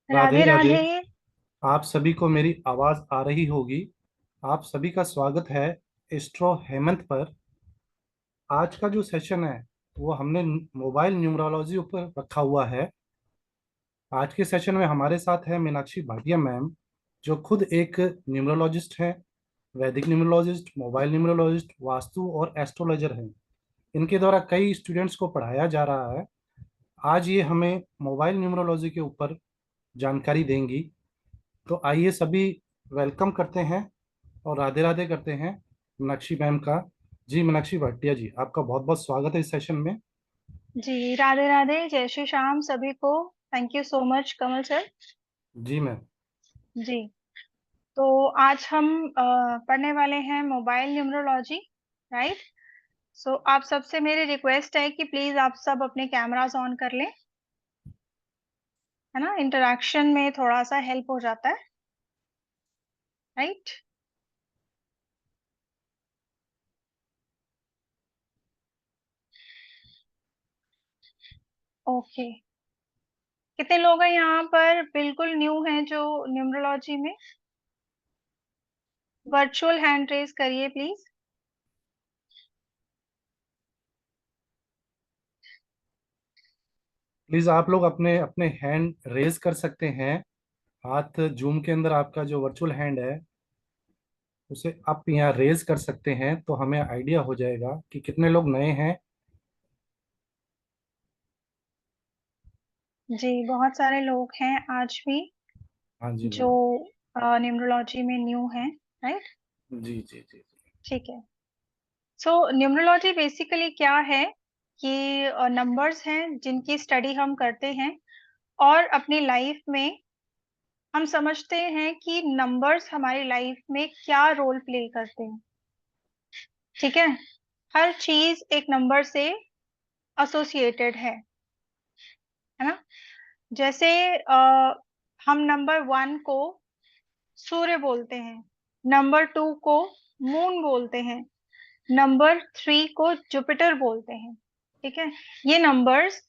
राधे राधे राधे। राधे। आप सभी को मेरी आवाज आ रही होगी। आप सभी का स्वागत है एस्ट्रो हेमंत पर। आज का जो सेशन है वो हमने मोबाइल न्यूमरोलॉजी ऊपर रखा हुआ है। आज के सेशन में हमारे साथ है मीनाक्षी भाटिया मैम, जो खुद एक न्यूमरोलॉजिस्ट है, वैदिक न्यूमरोलॉजिस्ट, मोबाइल न्यूमरोलॉजिस्ट, वास्तु और एस्ट्रोलॉजर हैं। इनके द्वारा कई स्टूडेंट्स को पढ़ाया जा रहा है। आज ये हमें मोबाइल न्यूमरोलॉजी के ऊपर जानकारी देंगी। तो आइए सभी वेलकम करते हैं और राधे राधे करते हैं मीनाक्षी मैम का। जी मीनाक्षी भाटिया जी, आपका बहुत बहुत स्वागत है इस सेशन में। जी राधे राधे, जय श्री श्याम सभी को। Thank you so much Kamal sir. जी मैम। जी, तो आज हम पढ़ने वाले हैं मोबाइल न्यूमरोलॉजी, राइट। सो आप सबसे मेरी रिक्वेस्ट है कि प्लीज आप सब अपने कैमरास ऑन कर लें, है ना। इंटरेक्शन में थोड़ा सा हेल्प हो जाता है, राइट। ओके, कितने लोग हैं यहाँ पर बिल्कुल न्यू हैं जो न्यूमरोलॉजी में? वर्चुअल हैंड रेज करिए प्लीज। प्लीज आप लोग अपने अपने हैंड रेज कर सकते हैं। हाथ जूम के अंदर आपका जो वर्चुअल हैंड है उसे आप यहाँ रेज कर सकते हैं, तो हमें आइडिया हो जाएगा कि कितने लोग नए हैं। जी, बहुत सारे लोग हैं आज भी हाँ जी जो मैम। न्यूमरोलॉजी में न्यू हैं, राइट। जी जी जी। ठीक है। सो न्यूमरोलॉजी बेसिकली क्या है कि नंबर्स हैं जिनकी स्टडी हम करते हैं, और अपनी लाइफ में हम समझते हैं कि नंबर्स हमारी लाइफ में क्या रोल प्ले करते हैं। ठीक है, हर चीज एक नंबर से एसोसिएटेड है ना। जैसे हम नंबर वन को सूर्य बोलते हैं, नंबर टू को मून बोलते हैं, नंबर थ्री को जुपिटर बोलते हैं। ठीक है, ये नंबर्स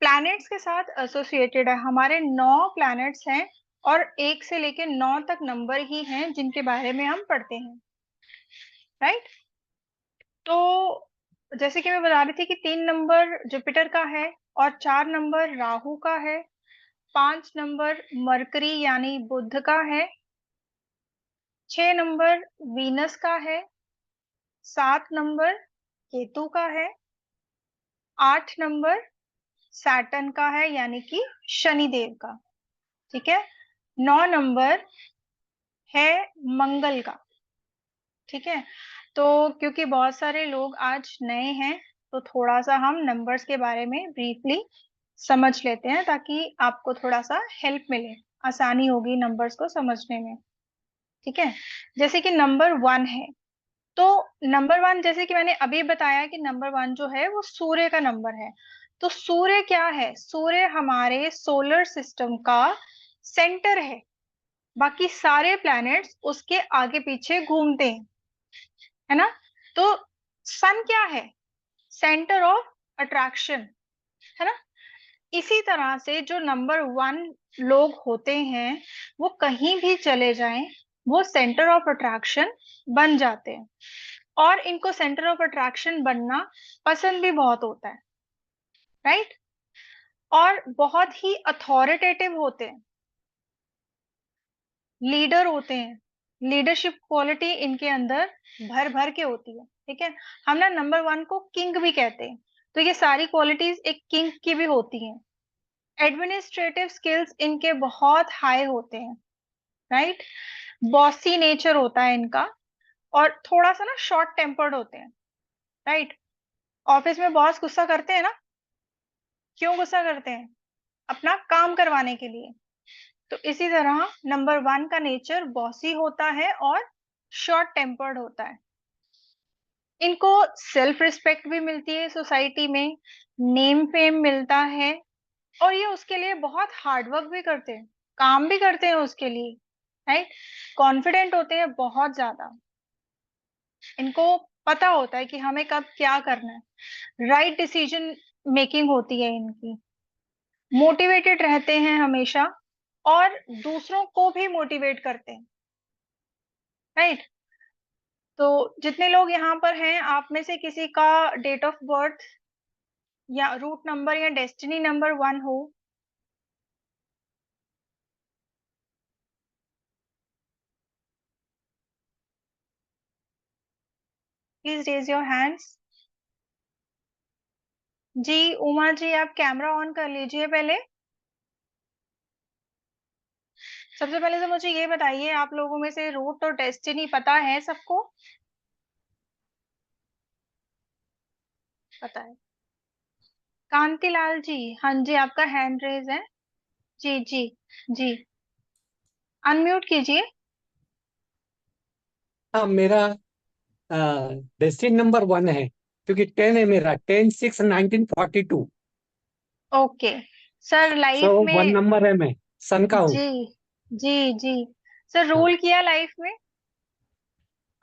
प्लैनेट्स के साथ एसोसिएटेड है। हमारे 9 प्लैनेट्स हैं, और 1 से लेके 9 तक नंबर ही हैं जिनके बारे में हम पढ़ते हैं, राइट। तो जैसे कि मैं बता रही थी कि 3 नंबर जुपिटर का है, और 4 नंबर राहु का है, 5 नंबर मरकरी यानी बुध का है, 6 नंबर वीनस का है, 7 नंबर केतु का है, 8 नंबर सैटर्न का है यानी कि शनि देव का। ठीक है, 9 नंबर है मंगल का। ठीक है, तो क्योंकि बहुत सारे लोग आज नए हैं, तो थोड़ा सा हम नंबर्स के बारे में ब्रीफली समझ लेते हैं ताकि आपको थोड़ा सा हेल्प मिले, आसानी होगी नंबर्स को समझने में। ठीक है, जैसे कि नंबर वन है, तो नंबर वन जैसे कि मैंने अभी बताया कि नंबर वन जो है वो सूर्य का नंबर है। तो सूर्य क्या है? सूर्य हमारे सोलर सिस्टम का सेंटर है। बाकी सारे प्लैनेट्स उसके आगे पीछे घूमते हैं, है ना। तो सन क्या है? सेंटर ऑफ अट्रैक्शन, है ना। इसी तरह से जो नंबर वन लोग होते हैं, वो कहीं भी चले जाएं, वो सेंटर ऑफ अट्रैक्शन बन जाते हैं। और इनको सेंटर ऑफ अट्रैक्शन बनना पसंद भी बहुत होता है, राइट। और बहुत ही अथॉरिटेटिव होते हैं, लीडर होते हैं। लीडरशिप क्वालिटी इनके अंदर भर भर के होती है। ठीक है, हम ना नंबर वन को किंग भी कहते हैं। तो ये सारी क्वालिटीज एक किंग की भी होती हैं। एडमिनिस्ट्रेटिव स्किल्स इनके बहुत हाई होते हैं, राइट। बॉसी नेचर होता है इनका, और थोड़ा सा ना शॉर्ट टेम्पर्ड होते हैं, राइट। ऑफिस में बॉस गुस्सा करते हैं ना, क्यों गुस्सा करते हैं? अपना काम करवाने के लिए। तो इसी तरह नंबर वन का नेचर बॉसी होता है और शॉर्ट टेम्पर्ड होता है। इनको सेल्फ रिस्पेक्ट भी मिलती है सोसाइटी में, नेम फेम मिलता है, और ये उसके लिए बहुत हार्डवर्क भी करते हैं, काम भी करते हैं उसके लिए, राइट। कॉन्फिडेंट होते हैं बहुत ज्यादा। इनको पता होता है कि हमें कब क्या करना है, राइट डिसीजन मेकिंग होती है इनकी। मोटिवेटेड रहते हैं हमेशा, और दूसरों को भी मोटिवेट करते हैं, राइट। तो जितने लोग यहाँ पर हैं, आप में से किसी का डेट ऑफ बर्थ या रूट नंबर या डेस्टिनी नंबर 1 हो? Please raise your hands. जी उमा जी, आप कैमरा ऑन कर लीजिए पहले। सबसे पहले तो मुझे ये बताइए, आप लोगों में से रूट और डेस्टिनी पता है सबको? पता है। कांतिलाल जी, हाँ जी, आपका हैंड रेज है। जी जी जी, अनम्यूट कीजिए। हाँ, मेरा डेस्टिनी नंबर 1 है, क्योंकि 10 है मेरा, 10/6/1942। ओके सर, सो लाइफ 1 में। नंबर है, मैं सन का हूँ। जी जी जी, सर हाँ, रोल किया लाइफ में?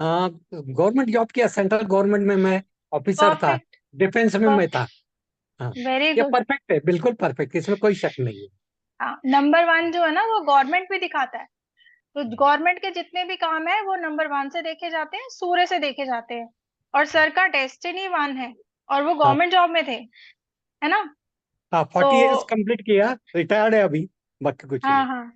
गवर्नमेंट जॉब किया, सेंट्रल गवर्नमेंट में मैं ऑफिसर था। परफेक्ट। डिफेंस में मैं था। हाँ, वेरी ये गुड। परफेक्ट है, बिल्कुल परफेक्ट, इसमें कोई शक नहीं है। हाँ, नंबर 1 जो है ना, वो गवर्नमेंट भी दिखाता है। तो गवर्नमेंट के जितने भी काम है वो नंबर 1 से देखे जाते हैं, सूर्य से देखे जाते हैं। और सर का डेस्टिनी 1 है, और वो हाँ, गवर्नमेंट जॉब में थे, है ना? हाँ, तो 40 इयर्स कंप्लीट किया, रिटायर्ड है अभी, बाकी कुछ हाँ नहीं। हाँ,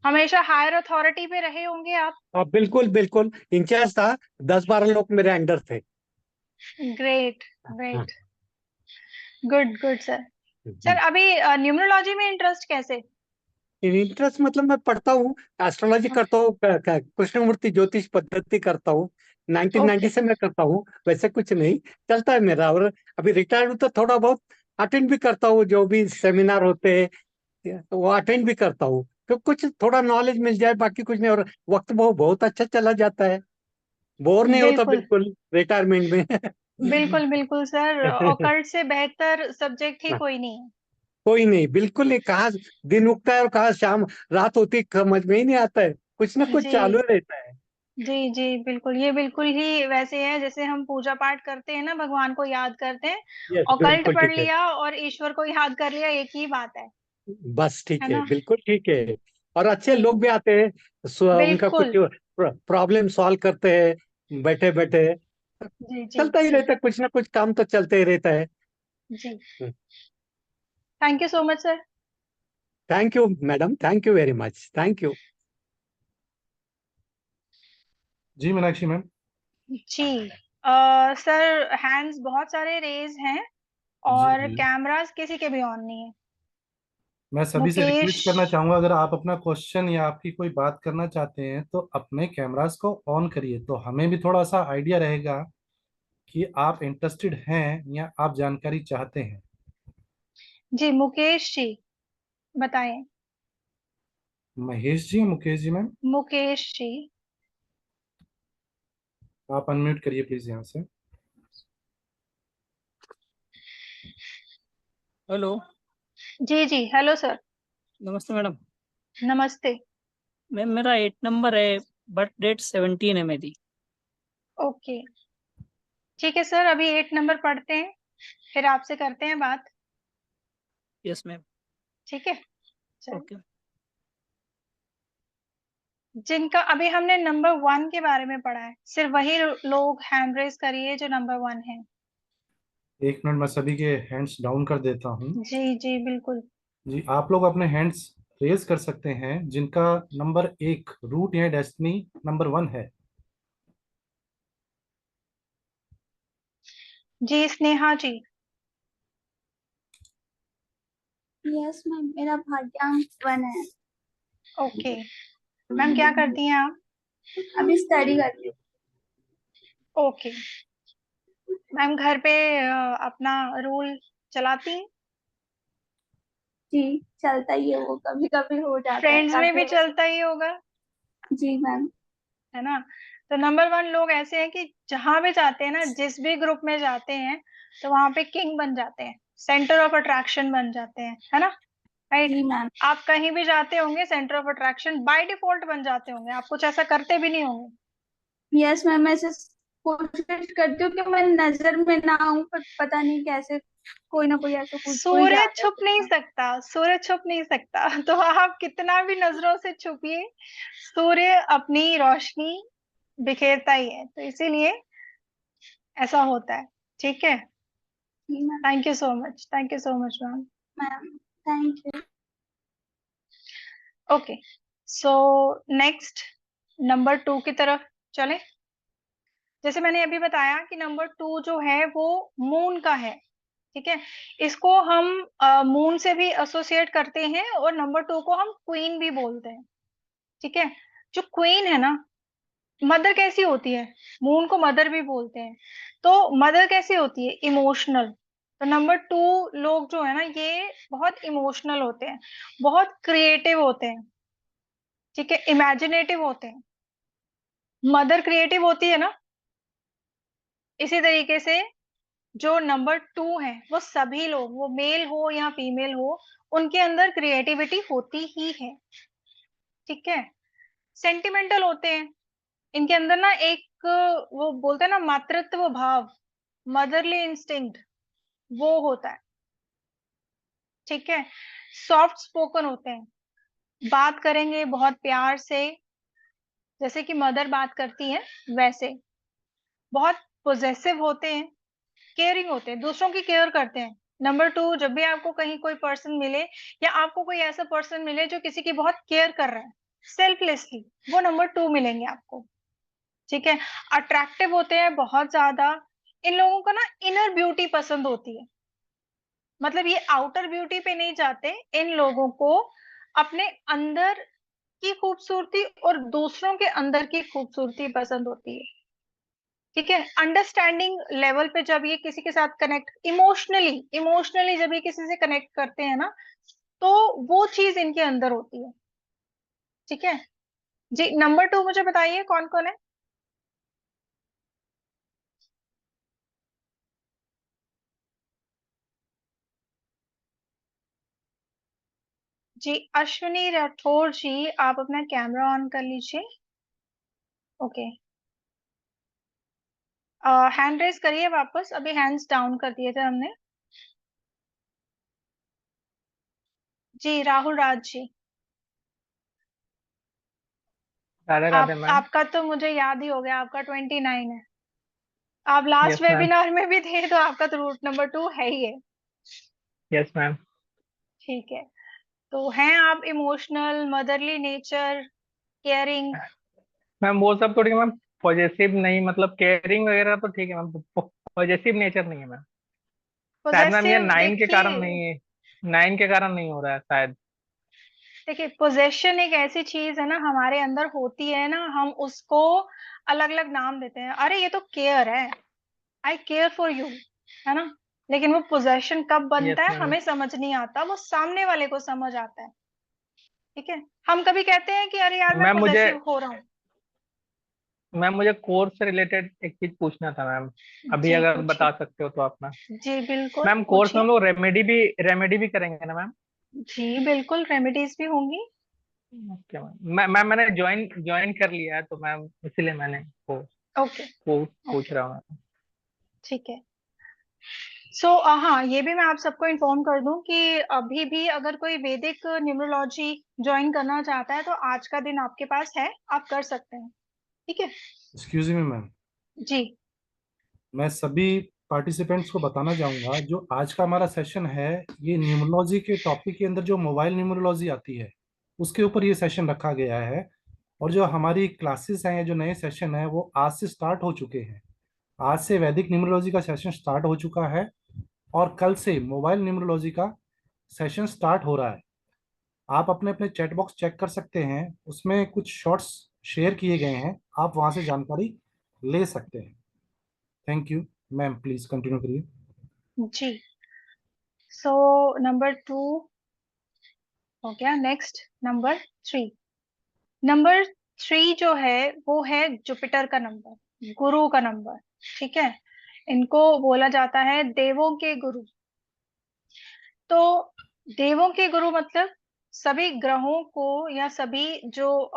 हमेशा हायर अथॉरिटी पे रहे होंगे आप। हाँ, बिल्कुल बिल्कुल, इंचार्ज था, 10-12 लोग मेरे अंडर थे। ग्रेट हाँ। Great, good good sir. Sir हम्म। अभी न्यूमरोलॉजी में इंटरेस्ट कैसे? इंटरेस्ट मतलब मैं पढ़ता हूँ, एस्ट्रोलॉजी करता हूँ, कृष्णमूर्ति ज्योतिष पद्धति करता हूँ। ओके 1990 से मैं करता हूँ, वैसे कुछ नहीं, चलता है मेरा। और अभी रिटायर्ड हूँ तो थोड़ा बहुत अटेंड भी करता हूँ, जो भी सेमिनार होते हैं तो वो अटेंड भी करता हूँ, तो कुछ थोड़ा नॉलेज मिल जाए, बाकी कुछ नहीं। और वक्त बहुत बहुत अच्छा चला जाता है, बोर नहीं होता बिल्कुल बिल्कुल रिटायरमेंट में। बिल्कुल बिल्कुल सर, ऑकल्ट से बेहतर सब्जेक्ट ही कोई नहीं है। कोई नहीं, बिल्कुल नहीं। कहाँ दिन उगता है और कहाँ शाम रात होती है, समझ में ही नहीं आता है, कुछ ना कुछ चालू जी रहता है। जी जी, बिल्कुल, ये बिल्कुल ही वैसे है जैसे हम पूजा पाठ करते हैं ना, भगवान को याद करते हैं। यस, ऑकल्ट बिल्कुल पढ़ ठीक है। लिया और ईश्वर को याद कर लिया, एक ही बात बस ठीक है है, ना? बिल्कुल ठीक है। और अच्छे जी लोग भी आते हैं, उनका कुछ बिल्कुल। प्रॉब्लम सॉल्व करते हैं बैठे बैठे। जी जी चलता ही जी रहता है, कुछ ना कुछ काम तो चलते ही रहता है। जी, thank you so much sir. Thank you madam, thank you very much, thank you. जी मीनाक्षी मैम। जी सर, हैंड्स बहुत सारे रेज हैं, जी और जी, कैमरास किसी के भी ऑन नहीं है। मैं सभी से मुकेश। रिक्वेस्ट करना चाहूंगा, अगर आप अपना क्वेश्चन या आपकी कोई बात करना चाहते हैं तो अपने कैमरास को ऑन करिए, तो हमें भी थोड़ा सा आइडिया रहेगा कि आप इंटरेस्टेड हैं या आप जानकारी चाहते हैं। जी मुकेश जी, बताएं। महेश जी, मुकेश जी मैम, मुकेश जी। आप अनम्यूट करिए प्लीज यहाँ से। हेलो। जी जी, हेलो सर। नमस्ते मैडम। नमस्ते। मैम मेरा 8 नंबर है, बर्थ डेट 17 है मेरी। ओके, ठीक है सर, अभी 8 नंबर पढ़ते हैं, फिर आपसे करते हैं बात। Yes ma'am. ठीक है, चलो। ओके। जिनका अभी हमने नंबर 1 के बारे में पढ़ा है, सिर्फ वही लोग हैंड रेज करिए जो नंबर 1 है। एक मिनट, मैं सभी के हैंड्स डाउन कर देता हूँ। जी जी बिल्कुल। जी, आप लोग अपने हैंड्स रेज कर सकते हैं जिनका नंबर 1 रूट या डेस्टिनी नंबर 1 है। जी स्नेहा जी। यस मैम, मेरा भाग्यांक 1 है। ओके मैम, क्या करती हैं आप? अभी स्टडी कर रही हूँ। ओके मैम, घर पे अपना रूल चलाती हैं? जी, चलता ही है, वो कभी कभी हो जाता है, फ्रेंड्स में भी काफी वैसे। चलता ही होगा, जी मैम। है ना? तो नंबर 1 लोग ऐसे हैं कि जहां भी जाते हैं ना, जिस भी ग्रुप में जाते हैं, तो वहां पे किंग बन जाते हैं, सेंटर ऑफ अट्रैक्शन बन जाते हैं, है ना? राइट। जी मैम। आप कहीं भी जाते होंगे, centre of attraction by default बन जाते होंगे, आप कुछ ऐसा करते भी नहीं होंगे। यस मैम, ऐसे कोशिश करती हूँ कि मैं नजर में ना आऊं, पर पता नहीं कैसे कोई ना कोई ऐसा कुछ हो ही सूर्य जाता है छुप फिर नहीं तो। सकता, सूर्य छुप नहीं सकता। तो आप कितना भी नजरों से छुपिए, सूर्य अपनी रोशनी बिखेरता ही है, तो इसीलिए ऐसा होता है। ठीक है। जी ma'am. Thank you so much, thank you so much ma'am. Ma'am thank you. Okay, so next number 2 की तरफ चले। जैसे मैंने अभी बताया कि नंबर 2 जो है वो मून का है। ठीक है, इसको हम मून से भी एसोसिएट करते हैं, और नंबर 2 को हम क्वीन भी बोलते हैं। ठीक है, जो क्वीन है ना, मदर कैसी होती है, मून को मदर भी बोलते हैं। तो मदर कैसी होती है, इमोशनल। तो नंबर 2 लोग जो है ना, ये बहुत इमोशनल होते हैं, बहुत क्रिएटिव होते हैं। ठीक है, इमेजिनेटिव होते हैं। मदर क्रिएटिव होती है ना, इसी तरीके से जो नंबर 2 है, वो सभी लोग, वो मेल हो या फीमेल हो, उनके अंदर क्रिएटिविटी होती ही है। ठीक है, सेंटिमेंटल होते हैं। इनके अंदर ना एक, वो बोलते हैं ना, मातृत्व भाव, मदरली इंस्टिंक्ट, वो होता है। ठीक है, सॉफ्ट स्पोकन होते हैं, बात करेंगे बहुत प्यार से, जैसे कि मदर बात करती है वैसे। बहुत पोजेसिव होते हैं, केयरिंग होते हैं, दूसरों की केयर करते हैं। नंबर 2, जब भी आपको कहीं कोई पर्सन मिले, या आपको कोई ऐसा पर्सन मिले जो किसी की बहुत केयर कर रहा है सेल्फलेसली, वो नंबर 2 मिलेंगे आपको। ठीक है, अट्रैक्टिव होते हैं बहुत ज्यादा। इन लोगों को ना इनर ब्यूटी पसंद होती है, मतलब ये आउटर ब्यूटी पे नहीं जाते। इन लोगों को अपने अंदर की खूबसूरती और दूसरों के अंदर की खूबसूरती पसंद होती है। ठीक है, अंडरस्टैंडिंग लेवल पे जब ये किसी के साथ कनेक्ट, इमोशनली इमोशनली जब ये किसी से कनेक्ट करते हैं ना, तो वो चीज इनके अंदर होती है। ठीक है जी, नंबर 2 मुझे बताइए कौन कौन है। जी, अश्विनी राठौर जी, आप अपना कैमरा ऑन कर लीजिए। ओके, हैंड रेस करिए वापस, अभी हैंड्स डाउन कर दिए थे हमने। जी, राहुल राज जी, राधे राधे आप, मैम। आपका तो मुझे याद ही हो गया, आपका 29 है। आप लास्ट यस मैम। वेबिनार में भी थे, तो आपका तो रूट नंबर 2 है ही है। Yes ma'am. ठीक है, तो हैं आप emotional, motherly nature, caring. Ma'am वो सब तो ठीक है मैम, पॉजिटिव नहीं, मतलब केयरिंग वगैरह तो ठीक है मैम, पॉजिटिव नेचर नहीं है मैम। शायद मैम ये पोजेसिव, 9 के कारण देखिए, नहीं है, 9 के कारण नहीं हो रहा है शायद। देखिए पोजेशन एक ऐसी चीज है ना, हमारे अंदर होती है ना, हम उसको अलग अलग नाम देते हैं। अरे ये तो केयर है, आई केयर फॉर यू, है ना। लेकिन वो पोजेशन कब यस बनता है मैम। हमें समझ नहीं आता, वो सामने वाले को समझ आता है। ठीक है, हम कभी कहते हैं कि अरे यार मैं मैम मुझे पोजेसिव हो रहा हूँ। मैम मुझे कोर्स से रिलेटेड एक चीज पूछना था मैम, अभी जी अगर बता पूछिए। सकते हो तो आप ना। जी बिल्कुल मैम कोर्स में पूछिए। हम लोग रेमेडी भी करेंगे ना मैम? जी बिल्कुल, रेमेडीज भी होंगी। ओके मैम, मैंने ज्वाइन ज्वाइन कर लिया है तो मैम इसीलिए मैंने ओके। वो पूछ ओके, रहा हूँ। ठीक है। सो हाँ, ये भी मैं आप सबको इन्फॉर्म कर दूं कि अभी भी अगर कोई वैदिक न्यूमरोलॉजी ज्वाइन करना चाहता है, तो आज का दिन आपके पास है, आप कर सकते हैं। ठीक है एक्सक्यूज मी मैम, जी। मैं सभी पार्टिसिपेंट्स को बताना चाहूंगा जो आज का हमारा सेशन है, ये न्यूमरोलॉजी के टॉपिक के अंदर जो मोबाइल न्यूमरोलॉजी आती है उसके ऊपर ये सेशन रखा गया है। और जो हमारी क्लासेस हैं, जो नए सेशन है, वो आज से स्टार्ट हो चुके हैं। आज से वैदिक न्यूमरोलॉजी का सेशन स्टार्ट हो चुका है, और कल से मोबाइल न्यूमरोलॉजी का सेशन स्टार्ट हो रहा है। आप अपने अपने चैट बॉक्स चेक कर सकते हैं, उसमें कुछ शॉर्ट्स शेयर किए गए हैं, आप वहां से जानकारी ले सकते हैं। Thank you ma'am, please continue करिए। जी, सो नंबर 2 हो गया, नेक्स्ट नंबर 3। नंबर 3 जो है वो है जुपिटर का नंबर, गुरु का नंबर। ठीक है, इनको बोला जाता है देवों के गुरु। तो देवों के गुरु मतलब सभी ग्रहों को, या सभी जो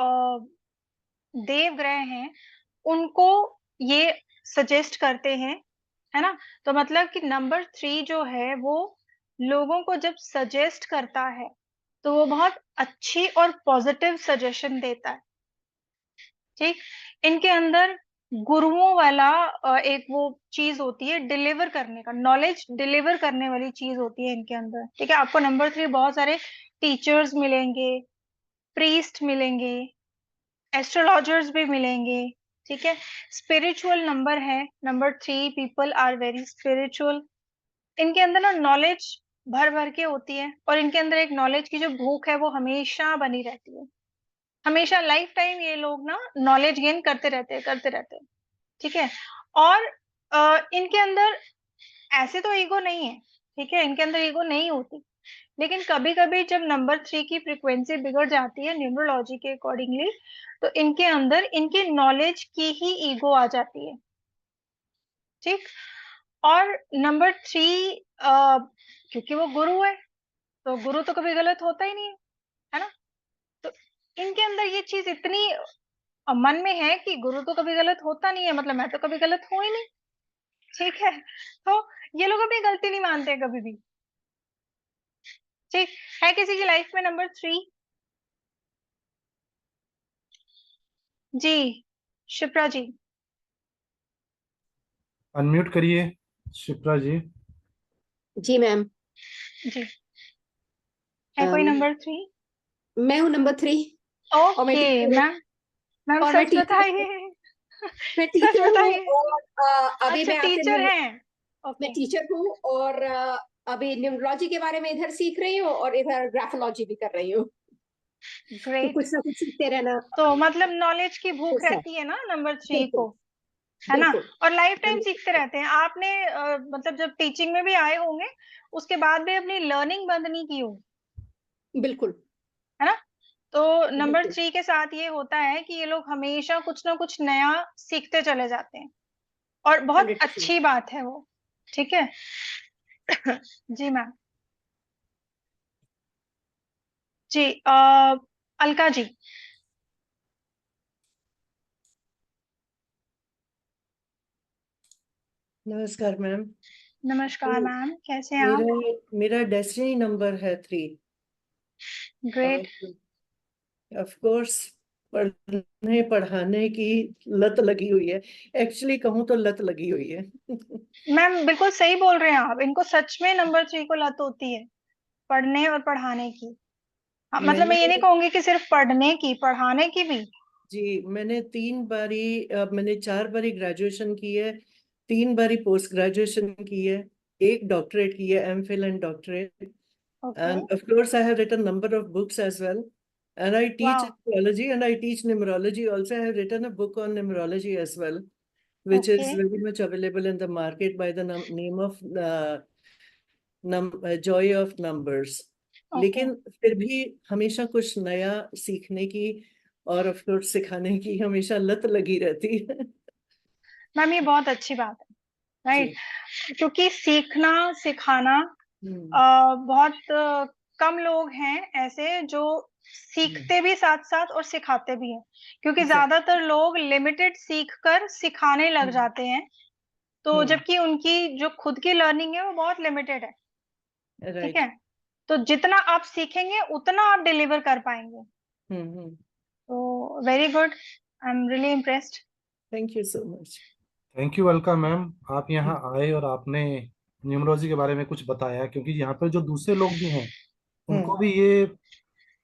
देव ग्रह हैं, उनको ये सजेस्ट करते हैं, है ना। तो मतलब कि नंबर 3 जो है वो लोगों को जब सजेस्ट करता है तो वो बहुत अच्छी और पॉजिटिव सजेशन देता है। ठीक। इनके अंदर गुरुओं वाला एक वो चीज होती है, डिलीवर करने का, नॉलेज डिलीवर करने वाली चीज होती है इनके अंदर। ठीक है, आपको नंबर 3 बहुत सारे टीचर्स मिलेंगे, प्रीस्ट मिलेंगे, एस्ट्रोलॉजर्स भी मिलेंगे। ठीक है, स्पिरिचुअल नंबर है number 3, people are very spiritual. इनके अंदर ना नॉलेज भर भर के होती है, और इनके अंदर एक नॉलेज की जो भूख है वो हमेशा बनी रहती है। हमेशा लाइफ टाइम ये लोग ना नॉलेज गेन करते रहते हैं, करते रहते हैं। ठीक है, और इनके अंदर ऐसे तो ईगो नहीं है। ठीक है, इनके अंदर ईगो नहीं होती, लेकिन कभी कभी जब नंबर 3 की फ्रीक्वेंसी बिगड़ जाती है न्यूमरोलॉजी के अकॉर्डिंगली, तो इनके अंदर इनकी नॉलेज की ही ईगो आ जाती है। ठीक। और नंबर 3 क्योंकि वो गुरु है, तो गुरु तो कभी गलत होता ही नहीं है ना। तो इनके अंदर ये चीज इतनी मन में है कि गुरु तो कभी गलत होता नहीं है, मतलब मैं तो कभी गलत हूं ही नहीं। ठीक है, तो ये लोग अपनी गलती नहीं मानते कभी भी। ठीक है, किसी की लाइफ में नंबर 3? जी, शिप्रा जी। अनम्यूट करिए शिप्रा जी। जी मैम। जी, है कोई नंबर 3? मैं हूँ नंबर 3 और मैं ओके टीचर हूँ। मैम, मैम और मैं सच टीचर हूँ। बताइए। मैं सच टीचर हूँ बताइए। और अभी अच्छा, मैं आपसे टीचर हैं। मैं ओके, टीचर हूँ और अभी न्यूमरोलॉजी के बारे में इधर सीख रही हूँ और इधर ग्राफोलॉजी भी कर रही हूँ। तो ग्रेट। कुछ ना कुछ सीखते रहना। तो मतलब नॉलेज की भूख अच्छा, रहती है ना नंबर 3 बिल्कुल को, है ना। बिल्कुल। और लाइफ टाइम सीखते रहते हैं। आपने मतलब जब टीचिंग में भी आए होंगे, उसके बाद भी अपनी लर्निंग बंद नहीं की होगी, बिल्कुल है ना। तो नंबर बिल्कुल। 3 के साथ ये होता है कि ये लोग हमेशा कुछ ना कुछ नया सीखते चले जाते हैं, और बहुत 100%। अच्छी बात है वो। ठीक है। जी मैम। जी, अलका जी। नमस्कार मैम। नमस्कार तो मैम, कैसे हैं आप? मेरा मेरा डेस्टिनी नंबर है 3 ग्रेट। और ऑफ कोर्स पढ़ने पढ़ाने की लत लगी हुई है। एक्चुअली कहूँ तो लत लगी हुई है। मैम बिल्कुल सही बोल रहे हैं आप, इनको सच में नंबर 3 को लत होती है, पढ़ने और पढ़ाने की। हाँ, मतलब मैंने मैं ये नहीं कहूंगी कि सिर्फ पढ़ने की, पढ़ाने की भी। जी मैंने 3 बारी मैंने 4 बारी ग्रेजुएशन की है, 3 बारी पोस्ट ग्रेजुएशन की है, एक डॉक्टरेट की है, MPhil and doctorate. Okay. And of course, I have written number of books as well. And I teach वाह। astrology and I teach numerology. Also, I have written a book on numerology as well, which okay. is very much available in the market by the name of Joy of Numbers. Okay लेकिन फिर भी हमेशा कुछ नया सीखने की और of course सिखाने की हमेशा लत लगी रहती है। मैम, ये बहुत अच्छी बात है, राइट। जी। क्योंकि सीखना सिखाना हम्म। बहुत कम लोग हैं ऐसे जो सीखते भी साथ साथ और सिखाते भी हैं, क्योंकि एग्जैक्ट। ज्यादातर लोग लिमिटेड सीख कर सिखाने लग जाते हैं, तो जबकि उनकी जो खुद की लर्निंग है वो बहुत लिमिटेड है। ठीक राइट। है, तो जितना आप सीखेंगे उतना आप डिलीवर कर पाएंगे। हम्म। तो very good, I am really impressed. Thank you so much. Thank you Alka ma'am, आप यहाँ आए और आपने न्यूमरोलॉजी के बारे में कुछ बताया, क्योंकि यहाँ पर जो दूसरे लोग भी हैं उनको हम्म। भी ये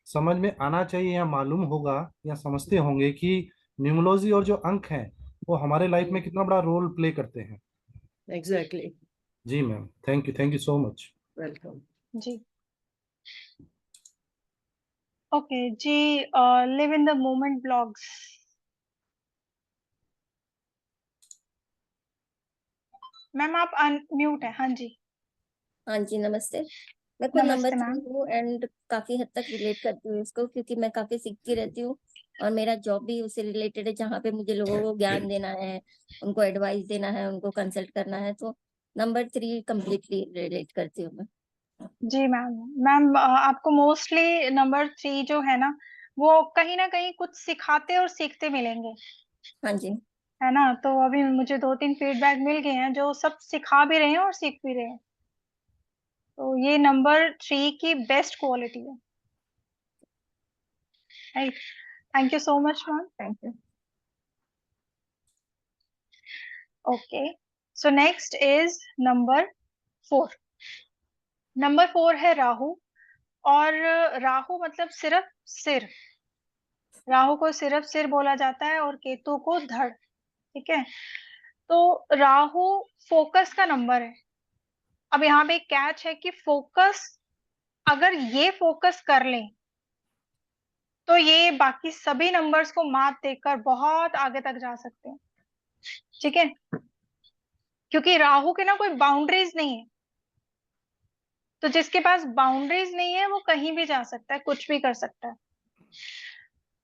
समझ में आना चाहिए या मालूम होगा या समझते होंगे कि न्यूमरोलॉजी और जो अंक हैं वो हमारे लाइफ में कितना बड़ा रोल प्ले करते हैं। एग्जैक्टली। जी ma'am, thank you so much. Welcome. जी, ओके जी। Live in the moment blogs. Ma'am आप अनम्यूट है। हाँ जी। हाँ जी, नमस्ते। मैं खुद नंबर नमस्ते 3 मैम। हूँ एंड काफी हद तक रिलेट करती हूँ इसको, क्योंकि मैं काफी सीखती रहती हूँ और मेरा जॉब भी उससे रिलेटेड है, जहाँ पे मुझे लोगों को ज्ञान देना है, उनको एडवाइस देना है, उनको कंसल्ट करना है। तो नंबर 3 कम्प्लीटली रिलेट करती हूँ मैं। जी मैम। मैम आपको मोस्टली नंबर 3 जो है ना वो कहीं ना कहीं कुछ सिखाते और सीखते मिलेंगे, हाँ जी। है ना। तो अभी मुझे 2-3 फीडबैक मिल गए हैं जो सब सिखा भी रहे हैं और सीख भी रहे हैं। तो ये नंबर 3 की बेस्ट क्वालिटी है, right. Thank you so much ma'am. Thank you. Okay, so next is number 4। Number 4 है राहु। और राहु मतलब सिर्फ सिर, राहु को सिर्फ सिर बोला जाता है और केतु को धड़, ठीक है। तो राहु फोकस का नंबर है। अब यहाँ पे एक कैच है कि फोकस, अगर ये फोकस कर लें तो ये बाकी सभी नंबर्स को मात देकर बहुत आगे तक जा सकते हैं, ठीक है। क्योंकि राहु के ना कोई बाउंड्रीज नहीं है, तो जिसके पास बाउंड्रीज नहीं है वो कहीं भी जा सकता है, कुछ भी कर सकता है।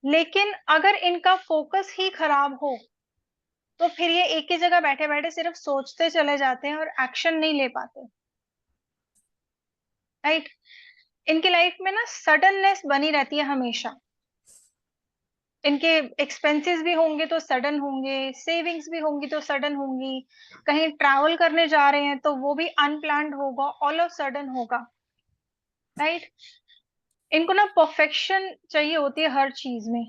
लेकिन अगर इनका फोकस ही खराब हो तो फिर ये एक ही जगह बैठे बैठे सिर्फ सोचते चले जाते हैं और एक्शन नहीं ले पाते, राइट। इनकी लाइफ में ना सडननेस बनी रहती है हमेशा। इनके एक्सपेंसेस भी होंगे तो सडन होंगे, सेविंग्स भी होंगी तो सडन होंगी, कहीं ट्रैवल करने जा रहे हैं तो वो भी अनप्लान्ड होगा, ऑल ऑफ सडन होगा, राइट। इनको ना परफेक्शन चाहिए होती है हर चीज में,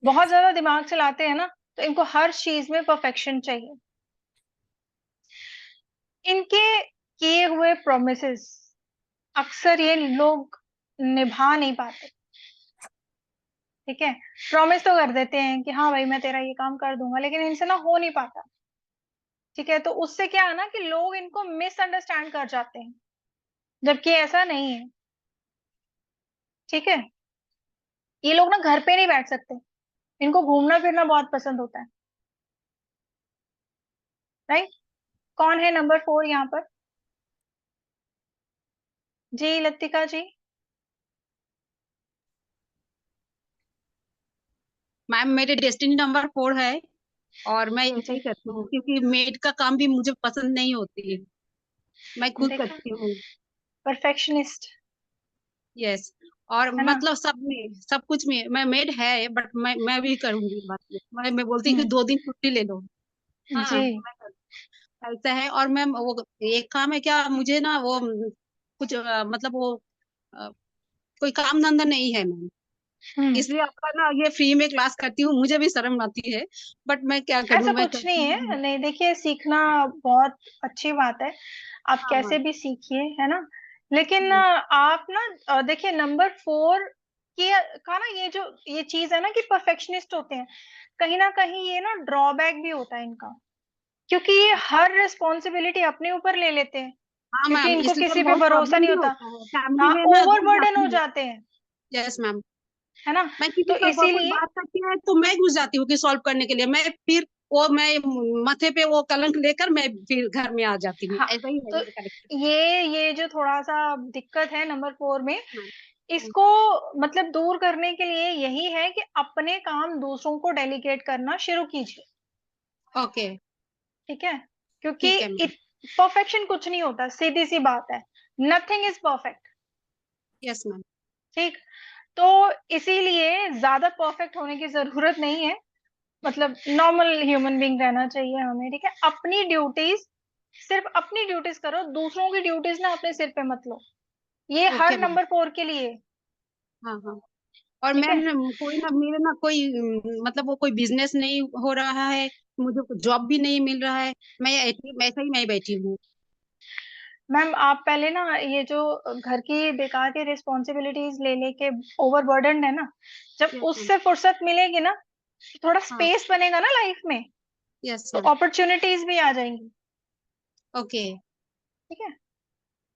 बहुत ज्यादा दिमाग चलाते हैं ना, तो इनको हर चीज में परफेक्शन चाहिए। इनके किए हुए प्रोमिसेस अक्सर ये लोग निभा नहीं पाते, ठीक है। प्रॉमिस तो कर देते हैं कि हाँ भाई मैं तेरा ये काम कर दूंगा, लेकिन इनसे ना हो नहीं पाता, ठीक है। तो उससे क्या है ना कि लोग इनको मिसअंडरस्टैंड कर जाते हैं, जबकि ऐसा नहीं है, ठीक है। ये लोग ना घर पे नहीं बैठ सकते, इनको घूमना फिरना बहुत पसंद होता है, राइट। कौन है नंबर 4 यहाँ पर? जी लतिका जी। मैम मेरे डेस्टिनी नंबर 4 है और मैं ऐसा ही जी करती हूँ क्योंकि मेड का काम भी मुझे पसंद नहीं होती, मैं खुद देखा, करती हूँ। परफेक्शनिस्ट, यस, और है ना। मतलब सब कुछ में मैं मेड है, बट मैं भी करूंगी बात में। मैं बोलती हूँ कि हम्म, 2 दिन छुट्टी ले लो। हाँ, जी ऐसा है। और मैम वो एक काम है क्या, मुझे ना वो कुछ मतलब वो अ, कोई काम धंधा नहीं है मैम, हम्म। इसलिए आपका ना ये फ्री में क्लास करती हूँ, मुझे भी शर्म आती है, बट मैं क्या ऐसा करूँ, मैं कुछ नहीं करती हूँ। है, नहीं देखिए सीखना बहुत अच्छी बात है, आप हाँ कैसे मैम। भी सीखिए, है ना। लेकिन आप ना देखिए नंबर 4 की का ना ये जो ये चीज है ना कि परफेक्शनिस्ट होते हैं, कहीं ना कहीं ये ना ड्रॉबैक भी होता है इनका, क्योंकि ये हर रिस्पॉन्सिबिलिटी अपने ऊपर ले लेते हैं, हाँ क्योंकि मैम, इनको इसलिए किसी पे बहुत भरोसा प्रॉब्लम नहीं भी होता। होता है, फैमिली हाँ, में ना ओवर घुस बर्डन हो जाती है। जाते हैं, यस मैम, है ना। मैं किसी तो का कोई इसीलिए बात करती है तो मैं घुस जाती हूँ कि सॉल्व करने के लिए, मैं माथे पे वो कलंक लेकर मैं फिर घर में आ जाती हूँ, हाँ, ऐसा ही है तो मेरे कैरेक्टर। ये जो थोड़ा सा दिक्कत है नंबर 4 में, मैम। इसको मतलब दूर करने के लिए यही है कि अपने काम दूसरों को डेलीगेट करना शुरू कीजिए, ओके, ठीक है। क्योंकि ठीक है मैम। परफेक्शन कुछ नहीं होता, सीधी सी बात है, nothing is perfect, yes ma'am. ठीक। तो इसीलिए ज्यादा परफेक्ट होने की जरूरत नहीं है, मतलब नॉर्मल ह्यूमन बीइंग रहना चाहिए हमें, ठीक है। अपनी ड्यूटीज, सिर्फ अपनी ड्यूटीज करो, दूसरों की ड्यूटीज ना अपने सिर पे मत लो, ये ओके हर मैम। नंबर 4 के लिए, हाँ हाँ। और ठीक मैम है। कोई ना मेरे ना कोई मतलब वो कोई बिजनेस नहीं हो रहा है, मुझे जॉब भी नहीं मिल रहा है, मैं ऐसा ही मैं बैठी हूँ। मैम आप पहले ना ये जो घर की बेकार की रिस्पॉन्सिबिलिटीज ले लेके ओवर बर्डन है ना, जब यस मैम। उससे फुर्सत मिलेगी ना, तो थोड़ा हाँ। स्पेस बनेगा ना लाइफ में, यस तो मैम। अपॉर्चुनिटीज भी आ जाएंगी, ओके, ठीक है।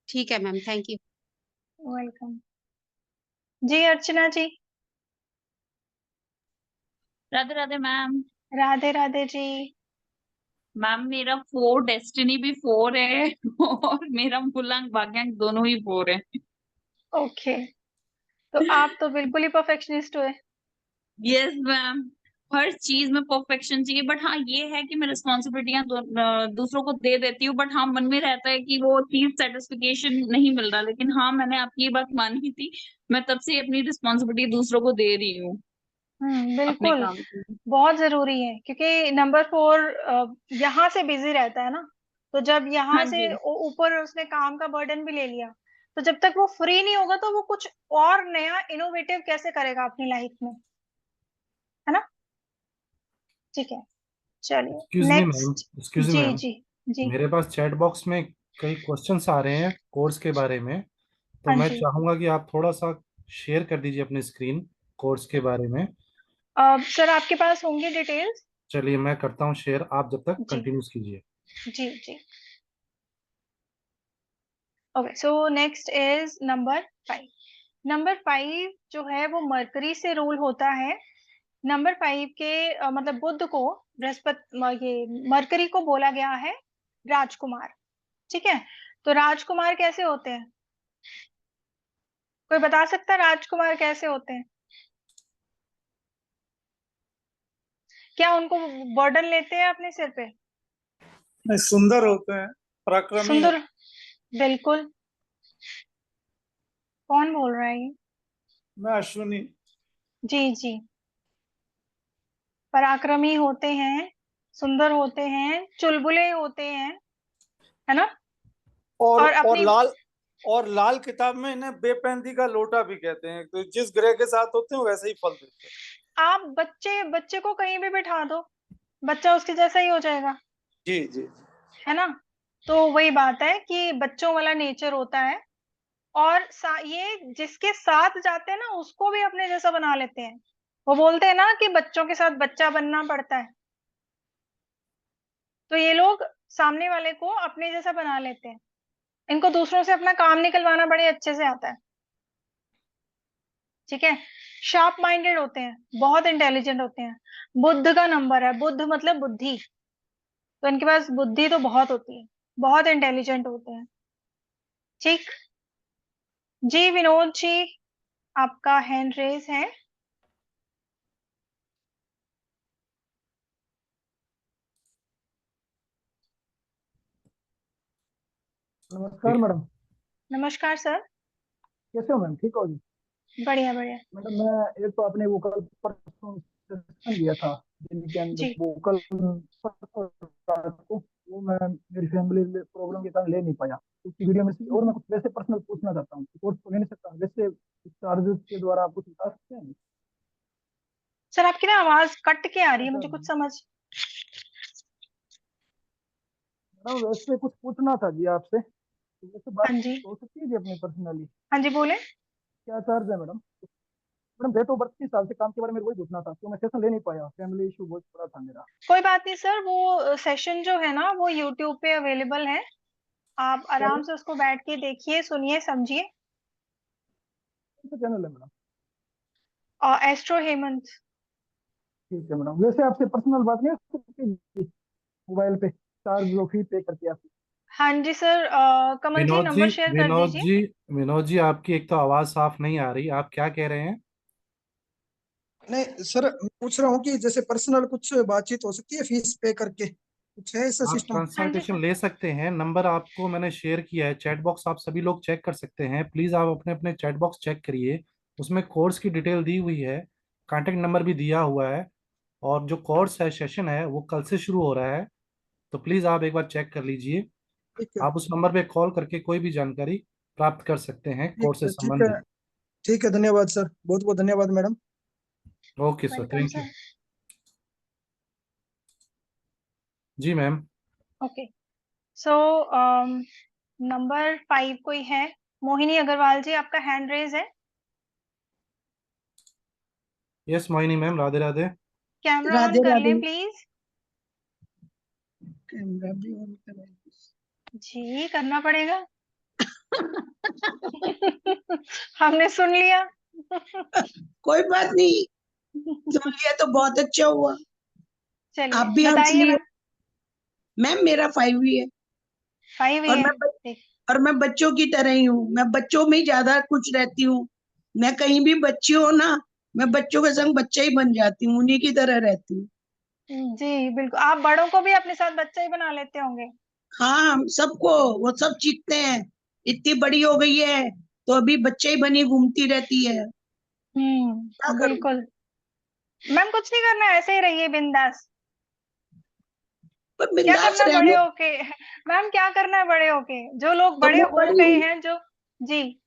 ठीक है मैम, थैंक यू। वेलकम। जी अर्चना जी। राधे राधे मैम। राधे राधे जी। मैम मेरा 4 डेस्टिनी भी 4 है और मेरा मूलांक भाग्यांक दोनों ही 4 है। ओके, तो आप तो बिल्कुल ही परफेक्शनिस्ट हुए। यस मैम, हर चीज में परफेक्शन चाहिए, बट हाँ ये है कि मैं रिस्पॉन्सिबिलिटियां दूसरों को दे देती हूँ, बट हाँ मन में रहता है कि वो चीज सेटिस्फिकेशन नहीं मिल रहा, लेकिन हाँ मैंने आपकी ये बात मानी थी, मैं तब से अपनी रिस्पॉन्सिबिलिटी दूसरों को दे रही हूँ। अपने बिल्कुल काम की। बहुत जरूरी है, क्योंकि नंबर 4 यहाँ से बिजी रहता है ना, तो जब यहाँ हाँ से जी, ऊपर उसने काम का बर्डन भी ले लिया, तो जब तक वो फ्री नहीं होगा तो वो कुछ और नया इनोवेटिव कैसे करेगा अपनी लाइफ में, है ना। ठीक है, चलिए excuse me ma'am, next. Excuse me जी मैम, जी जी। मेरे पास चैट बॉक्स में कई क्वेश्चंस आ रहे हैं कोर्स के बारे में, तो हाँ मैं जी। चाहूंगा कि आप थोड़ा सा शेयर कर दीजिए अपनी स्क्रीन कोर्स के बारे में। सर आपके पास होंगी डिटेल्स। चलिए मैं करता हूँ शेयर, आप जब तक जी कंटिन्यूस कीजिए। जी जी। Okay, so next is number 5। Number 5 जो है वो मरकरी से रूल होता है। नंबर 5 के मतलब बुध को, बृहस्पति ये मरकरी को बोला गया है राजकुमार। ठीक है, तो राजकुमार कैसे होते हैं, कोई बता सकता है राजकुमार कैसे होते हैं? क्या उनको बर्डन लेते हैं अपने सिर पे? नहीं, सुंदर होते हैं, पराक्रमी सुंदर, होते बिल्कुल। कौन बोल रहा है ये? हैं। मैं अश्विनी। जी जी, पराक्रमी होते हैं, सुंदर होते हैं, चुलबुले होते हैं, है ना। और और और अपनी, लाल किताब में इन्हें बेपैंती का लोटा भी कहते हैं, तो जिस ग्रह के साथ होते हैं वैसे ही फल देते हैं। आप बच्चे बच्चे को कहीं भी बिठा दो, बच्चा उसके जैसा ही हो जाएगा, जी जी। है ना। तो वही बात है कि बच्चों वाला नेचर होता है, और ये जिसके साथ जाते हैं ना उसको भी अपने जैसा बना लेते हैं। वो बोलते हैं ना कि बच्चों के साथ बच्चा बनना पड़ता है, तो ये लोग सामने वाले को अपने जैसा बना लेते हैं। इनको दूसरों से अपना काम निकलवाना बड़े अच्छे से आता है। ठीक है, शार्प माइंडेड होते हैं, बहुत इंटेलिजेंट होते हैं। बुद्ध का नंबर है, बुद्ध मतलब बुद्धि, तो इनके पास बुद्धि तो बहुत होती है, बहुत इंटेलिजेंट होते हैं। ठीक। जी विनोद जी, आपका हैंड रेज है। नमस्कार मैडम। नमस्कार सर। कैसे हो मैम, ठीक हो जी? बढ़िया बढ़िया। मैडम मैं एक तो आपने वो कल परसों सेशन लिया था दिल्ली के अंदर, जी वो कल परसों रात को, वो मैं मेरी फैमिली प्रॉब्लम के कारण ले नहीं पाया उसकी वीडियो में से। और मैं कुछ वैसे पर्सनल पूछना चाहता हूँ, कोर्स तो ले नहीं सकता वैसे, चार्जेस के द्वारा आप कुछ बता सकते हैं? सर, आपकी ना आवाज कट के आ रही है, अच्छा मुझे कुछ समझ। मैडम वैसे कुछ पूछना था जी आपसे, तो वैसे बात हाँ जी, हो सकती है जी अपनी पर्सनली? हाँ जी बोले। क्या चार्ज है madam? Madam date of birth के हिसाब से काम के बारे में वही पूछना था, तो मैं सेशन ले नहीं पाया, फैमिली इशू बहुत बड़ा था मेरा। कोई बात नहीं सर, वो सेशन जो है ना वो यूट्यूब पे अवेलेबल है, आप आराम चैनल, से उसको बैठ के देखिए, सुनिए, समझिए। कौन सा चैनल है मैडम? और एस्ट्रो हेमंत। ठीक है मैडम, वैसे आपसे पर्सनल बात नहीं हो सकती मोबाइल पे, चार्ज जो फी पे करके आप? हाँ जी सर, कमल जी विनोद जी, नंबर शेयर कर विनोद दीजिए। जी, विनोद जी, आपकी एक तो आवाज साफ नहीं आ रही, आप क्या कह रहे हैं? नहीं सर, मैं पूछ रहा हूँ कि जैसे पर्सनल कुछ बातचीत हो सकती है फीस पे करके, कुछ है ऐसा आप सिस्टम? हाँ जी कंसल्टेशन सर। ले सकते हैं, नंबर आपको मैंने शेयर किया है चैट बॉक्स, आप सभी लोग चेक कर सकते हैं। प्लीज आप अपने अपने चैट बॉक्स चेक करिए, उसमें कोर्स की डिटेल दी हुई है, कांटेक्ट नंबर भी दिया हुआ है, और जो कोर्स है, सेशन है, वो कल से शुरू हो रहा है, तो प्लीज आप एक बार चेक कर लीजिए। ठीक है, आप उस नंबर पे कॉल करके कोई भी जानकारी प्राप्त कर सकते हैं ठीक कोर्स से है, ठीक है, संबंधित। ठीक है, धन्यवाद सर, बहुत बहुत धन्यवाद madam. Okay sir, welcome thank you. Sir. जी मैम। ओके, सो नंबर 5 कोई है? मोहिनी अग्रवाल जी, आपका हैंड रेज है। Yes Mohini ma'am, Radhe Radhe. Camera on Radhe कर राधे। लें प्लीज। कैमरा भी ऑन करें? जी करना पड़ेगा। हमने सुन लिया। कोई बात नहीं, सुन लिया तो बहुत अच्छा हुआ। चलिए आप भी हंस बताइए लिए। ना। मैम मेरा 5 ही है। 5 ही और है, मैं ठीक। और मैं बच्चों की तरह ही हूँ, मैं बच्चों में ही ज्यादा खुश रहती हूँ। मैं कहीं भी बच्ची हो ना, मैं बच्चों के संग बच्चा ही बन जाती हूँ, उन्हीं की तरह रहती हूँ। जी बिल्कुल, आप बड़ों को भी अपने साथ बच्चा ही बना लेते होंगे। हाँ, हम सबको, वो सब चीखते हैं इतनी बड़ी हो गई है तो अभी बच्चे ही बनी घूमती रहती है, क्या करूँ। बिल्कुल। मैम कुछ नहीं करना है, ऐसे ही रहिए बिंदास। पर क्या बिंदास करना है बड़े रहने, होके? मैम क्या करना है बड़े होके? जो लोग तो बड़े मैं हो बड़ी गए हुई, हैं जो। जी।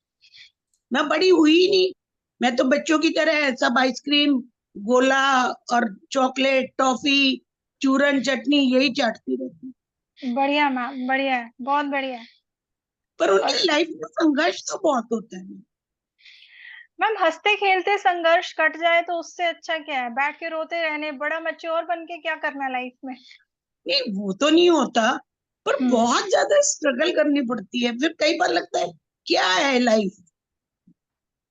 मैं बड़ी हुई ही नहीं। मैं तो बच्चों की तरह सब आइसक्रीम, गोला और चॉकलेट, टॉफी, चूरन, चटनी यही चाटती रहती। बढ़िया मैम, बढ़िया है, बहुत बढ़िया है। पर और उनकी लाइफ में संघर्ष तो बहुत होता है। मैम हंसते खेलते संघर्ष कट जाए तो उससे अच्छा क्या है? बैठ के रोते रहने, बड़ा मैच्योर बन के क्या करना है लाइफ में? नहीं वो तो नहीं होता, पर हम्म बहुत ज्यादा स्ट्रगल करनी पड़ती है। फिर कई बार लगता है क्या है लाइफ,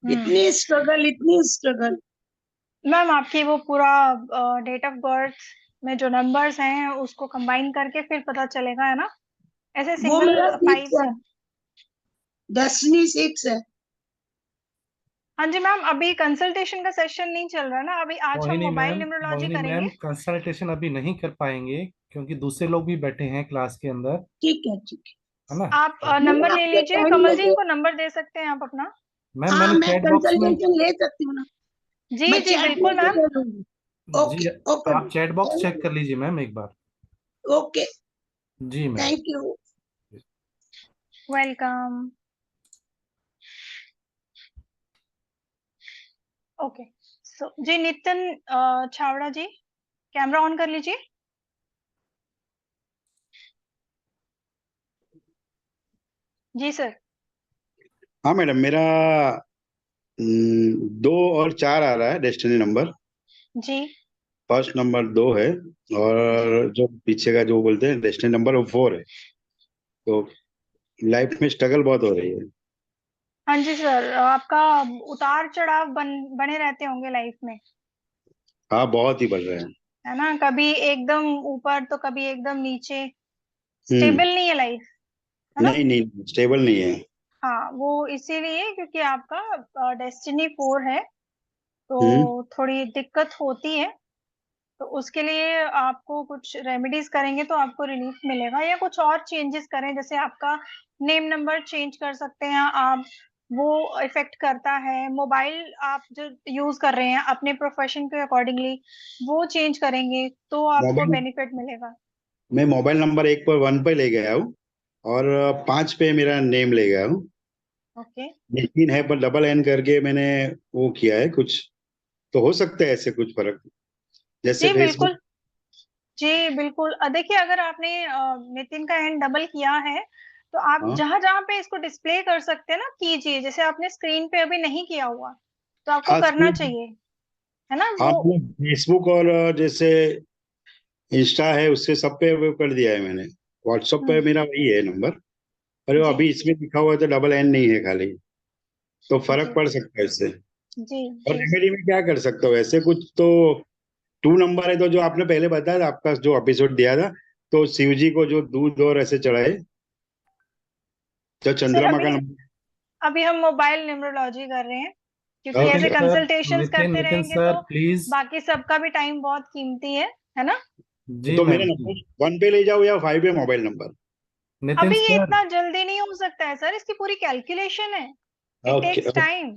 हम्म। इतनी स्ट्रगल। मैम आपकी वो पूरा डेट ऑफ बर्थ में जो नंबर्स हैं उसको कंबाइन करके फिर पता चलेगा, है ना? ऐसे वो सिंगल मेरा 6 फाइव है, से। डेस्टिनी 6 है। हाँ जी मैम, अभी कंसल्टेशन का सेशन नहीं चल रहा ना, अभी आज हम मोबाइल न्यूमरोलॉजी मोहिनी करेंगे। मैम कंसल्टेशन अभी नहीं कर पाएंगे क्योंकि दूसरे लोग भी बैठे हैं क्लास के अंदर, ठीक है, ठीक है ना? आप है। नंबर ले आपका लीजिए, टाइम कमल जी लगे। इनको नंबर दे सकते हैं आप अपना। मैम हाँ, मैंने मैं चैट बॉक्स में। कंसल्टेशन ले सकती हूँ ना, जी मैं जी चैट में बिल्कुल भी मैम। दे दूंगी। जी, ओके, ओके, आप चैट बॉक्स थैंक चेक कर लीजिए मैम एक बार। यू, ओके, जी ma'am. Thank you. Welcome. Okay. So जी नितिन छावड़ा जी, कैमरा ऑन कर लीजिए। जी सर। हाँ मैडम, मेरा 2 और 4 आ रहा है डेस्टिनी नंबर। जी। फर्स्ट नंबर 2 है, और जो पीछे का जो बोलते हैं डेस्टिनी नंबर वो 4 है। तो लाइफ में स्ट्रगल बहुत हो रही है। हाँ जी सर, आपका उतार चढ़ाव बने रहते होंगे लाइफ में, हाँ, बहुत ही बढ़ रहे हैं। है ना? कभी एकदम ऊपर तो कभी एकदम नीचे। हम्म। स्टेबल नहीं है लाइफ, है ना? नहीं नहीं, स्टेबल नहीं है। हाँ वो इसीलिए क्योंकि आपका डेस्टिनी 4 है, हम्म। तो थोड़ी दिक्कत होती है। तो उसके लिए आपको कुछ रेमेडीज करेंगे तो आपको रिलीफ मिलेगा, या कुछ और चेंजेस करें, जैसे आपका नेम नंबर चेंज कर सकते हैं आप। वो इफेक्ट करता है। मोबाइल आप जो यूज कर रहे हैं अपने प्रोफेशन के अकॉर्डिंगली, वो चेंज करेंगे तो आपको मोबाइल बेनिफिट मिलेगा। मैं मोबाइल नंबर 1 पर 1 पे ले गया हूँ, और 5 पे मेरा नेम ले गया हूँ। ओके। लेकिन है पर डबल एन करके मैंने वो किया है कुछ। तो हो सकता है ऐसे कुछ फर्क, जैसे जी फेसबुक। बिल्कुल। जी बिल्कुल, देखिए अगर आपने नितिन का हैंड डबल किया है तो आप हाँ, जहां जहां पे इसको डिस्प्ले कर सकते हैं ना कीजिए, जैसे आपने स्क्रीन पे अभी नहीं किया हुआ तो आपको हाँ करना चाहिए, है ना हाँ, वो? फेसबुक और जैसे इंस्टा है उससे सब पे वो कर दिया है मैंने। व्हाट्सएप पे हम्म। मेरा वही है नंबर, पर वो जी अभी इसमें लिखा हुआ है तो डबल एन नहीं है खाली। तो फर्क जी पड़ सकता है इससे। जी और जी रेमेडी में क्या कर सकते हो ऐसे कुछ तो? 2 नंबर है तो जो आपने पहले बताया था, आपका जो एपिसोड दिया था, तो शिव जी को जो दूध और ऐसे चढ़ाए, जो सर। चंद्रमा अभी का नंबर। अभी हम मोबाइल न्यूमरोलॉजी कर रहे हैं, क्योंकि नितिन ऐसे ओके। सर, कंसल्टेशंस नितिन करते नितिन रहेंगे सर तो प्लीज। बाकी सबका भी टाइम बहुत कीमती है ना? जी तो मेरा मैम जी। नंबर 1 पे ले जाओ या 5 पे मोबाइल नंबर? नितिन अभी ये सर। इतना जल्दी नहीं हो सकता है सर, इसकी पूरी कैलकुलेशन है। It okay takes time.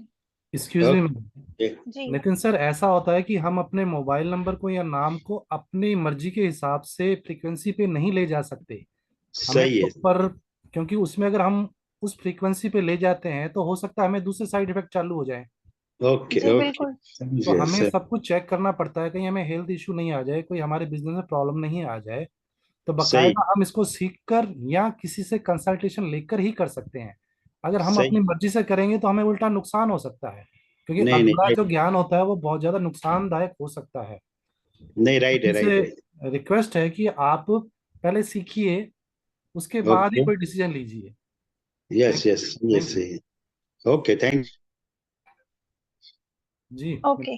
Excuse me ma'am. Okay. जी। नितिन सर, ऐसा होता है कि हम अपने मोबाइल नंबर को या नाम को अपनी मर्जी के हिसाब से फ्रीक्वेंसी पे नहीं ले जा सकते। हमें सही है। प्रॉपर, क्योंकि उसमें अगर हम उस फ्रीक्वेंसी पे ले जाते हैं तो हो सकता है हमें दूसरे साइड इफेक्ट चालू हो जाए। ओके जी ओके, बिल्कुल। तो समझिए हमें सर। सब कुछ चेक करना पड़ता है, कहीं हमें हेल्थ इशू नहीं आ जाए, कोई हमारे बिजनेस में प्रॉब्लम नहीं आ जाए। तो सही बकायदा हम इसको सीख कर या किसी से कंसल्टेशन लेकर ही कर सकते हैं। अगर हम सही। अपनी मर्जी से करेंगे तो हमें उल्टा नुकसान हो सकता है, क्योंकि नहीं नहीं, अधूरा राइट। जो ज्ञान होता है वो बहुत ज्यादा नुकसानदायक हो सकता है। नहीं, तो राइट है, तुमसे राइट है। रिक्वेस्ट है कि आप पहले सीखिए, उसके बाद ही ओके। कोई डिसीजन लीजिए। Yes thank yes, yes thank you. सही। Okay, thank. जी। ओके।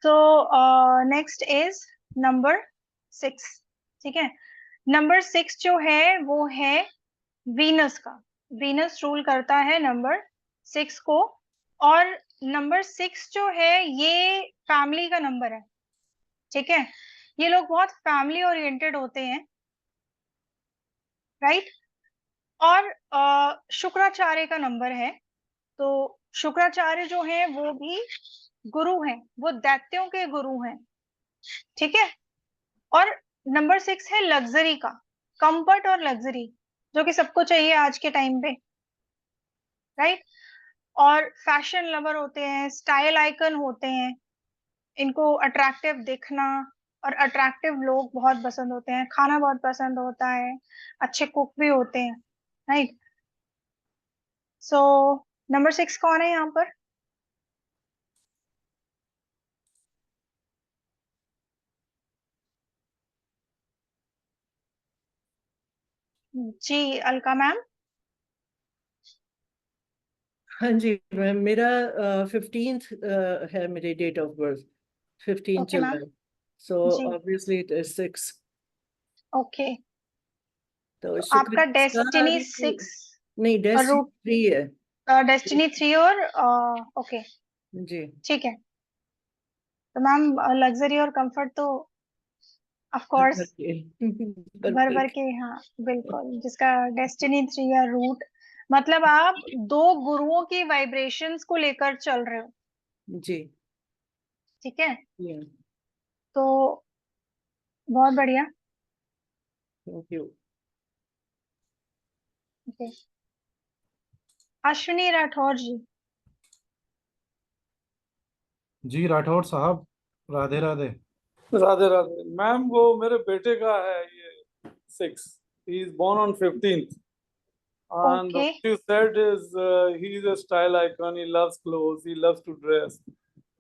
तो नेक्स्ट इज नंबर 6। ठीक है। नंबर 6 जो है वो है वीनस का। वीनस रूल करता है नंबर 6 को। और नंबर 6 जो है ये फैमिली का नंबर है। ठीक है। ये लोग बहुत फैमिली ओरिएंटेड होते हैं, राइट? और शुक्राचार्य का नंबर है। तो शुक्राचार्य जो है वो भी गुरु हैं, वो दैत्यों के गुरु हैं। ठीक है। और नंबर 6 है लग्जरी का, कंफर्ट और लग्जरी, जो कि सबको चाहिए आज के टाइम पे, राइट। और फैशन लवर होते हैं, स्टाइल आइकन होते हैं, इनको अट्रैक्टिव दिखना और अट्रैक्टिव लोग बहुत पसंद होते हैं, खाना बहुत पसंद होता है, अच्छे कुक भी होते हैं, राइट। सो नंबर 6 कौन है यहाँ पर? जी अलका मैम। हाँ जी मैम, मेरा 15th है मेरी date of birth, 15 okay ma'am. July, so जी ऑब्वियसली इट इज 6। ओके, तो तो शुक्र आपका इसका डेस्टिनी कि- 6 नहीं, और डेस्टिनी रूट 3 है डेस्टिनी 3 और ओके जी। ठीक है। तो मैम लग्जरी और कंफर्ट तो ऑफ कोर्स भर भर भर भर के, हाँ बिल्कुल, जिसका डेस्टिनी 3 या रूट, मतलब आप दो गुरुओं की वाइब्रेशंस को लेकर चल रहे हो, जी। ठीक है। Yeah, तो बहुत बढ़िया। thank you. Okay, Ashwini Rathore ji. जी राठौर साहब, राधे राधे। राधे राधे मैम, वो मेरे बेटे का है ये 6, he is born on 15th and okay what you said is he is a style icon, he loves clothes, he loves to dress,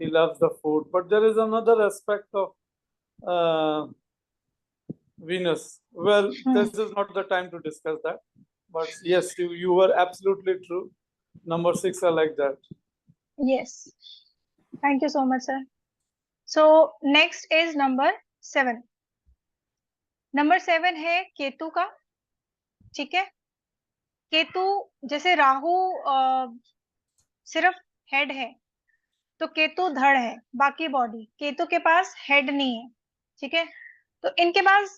he loves the food, but there is another aspect of Venus. Well, this is not the time to discuss that, but yes, you were absolutely true. Number 6, I like that. Yes, thank you so much sir. So next is number 7। Number 7 है केतु का, ठीक है। केतु, जैसे राहु सिर्फ head है, तो केतु धड़ है, बाकी बॉडी। केतु के पास हेड नहीं है, ठीक है। तो इनके पास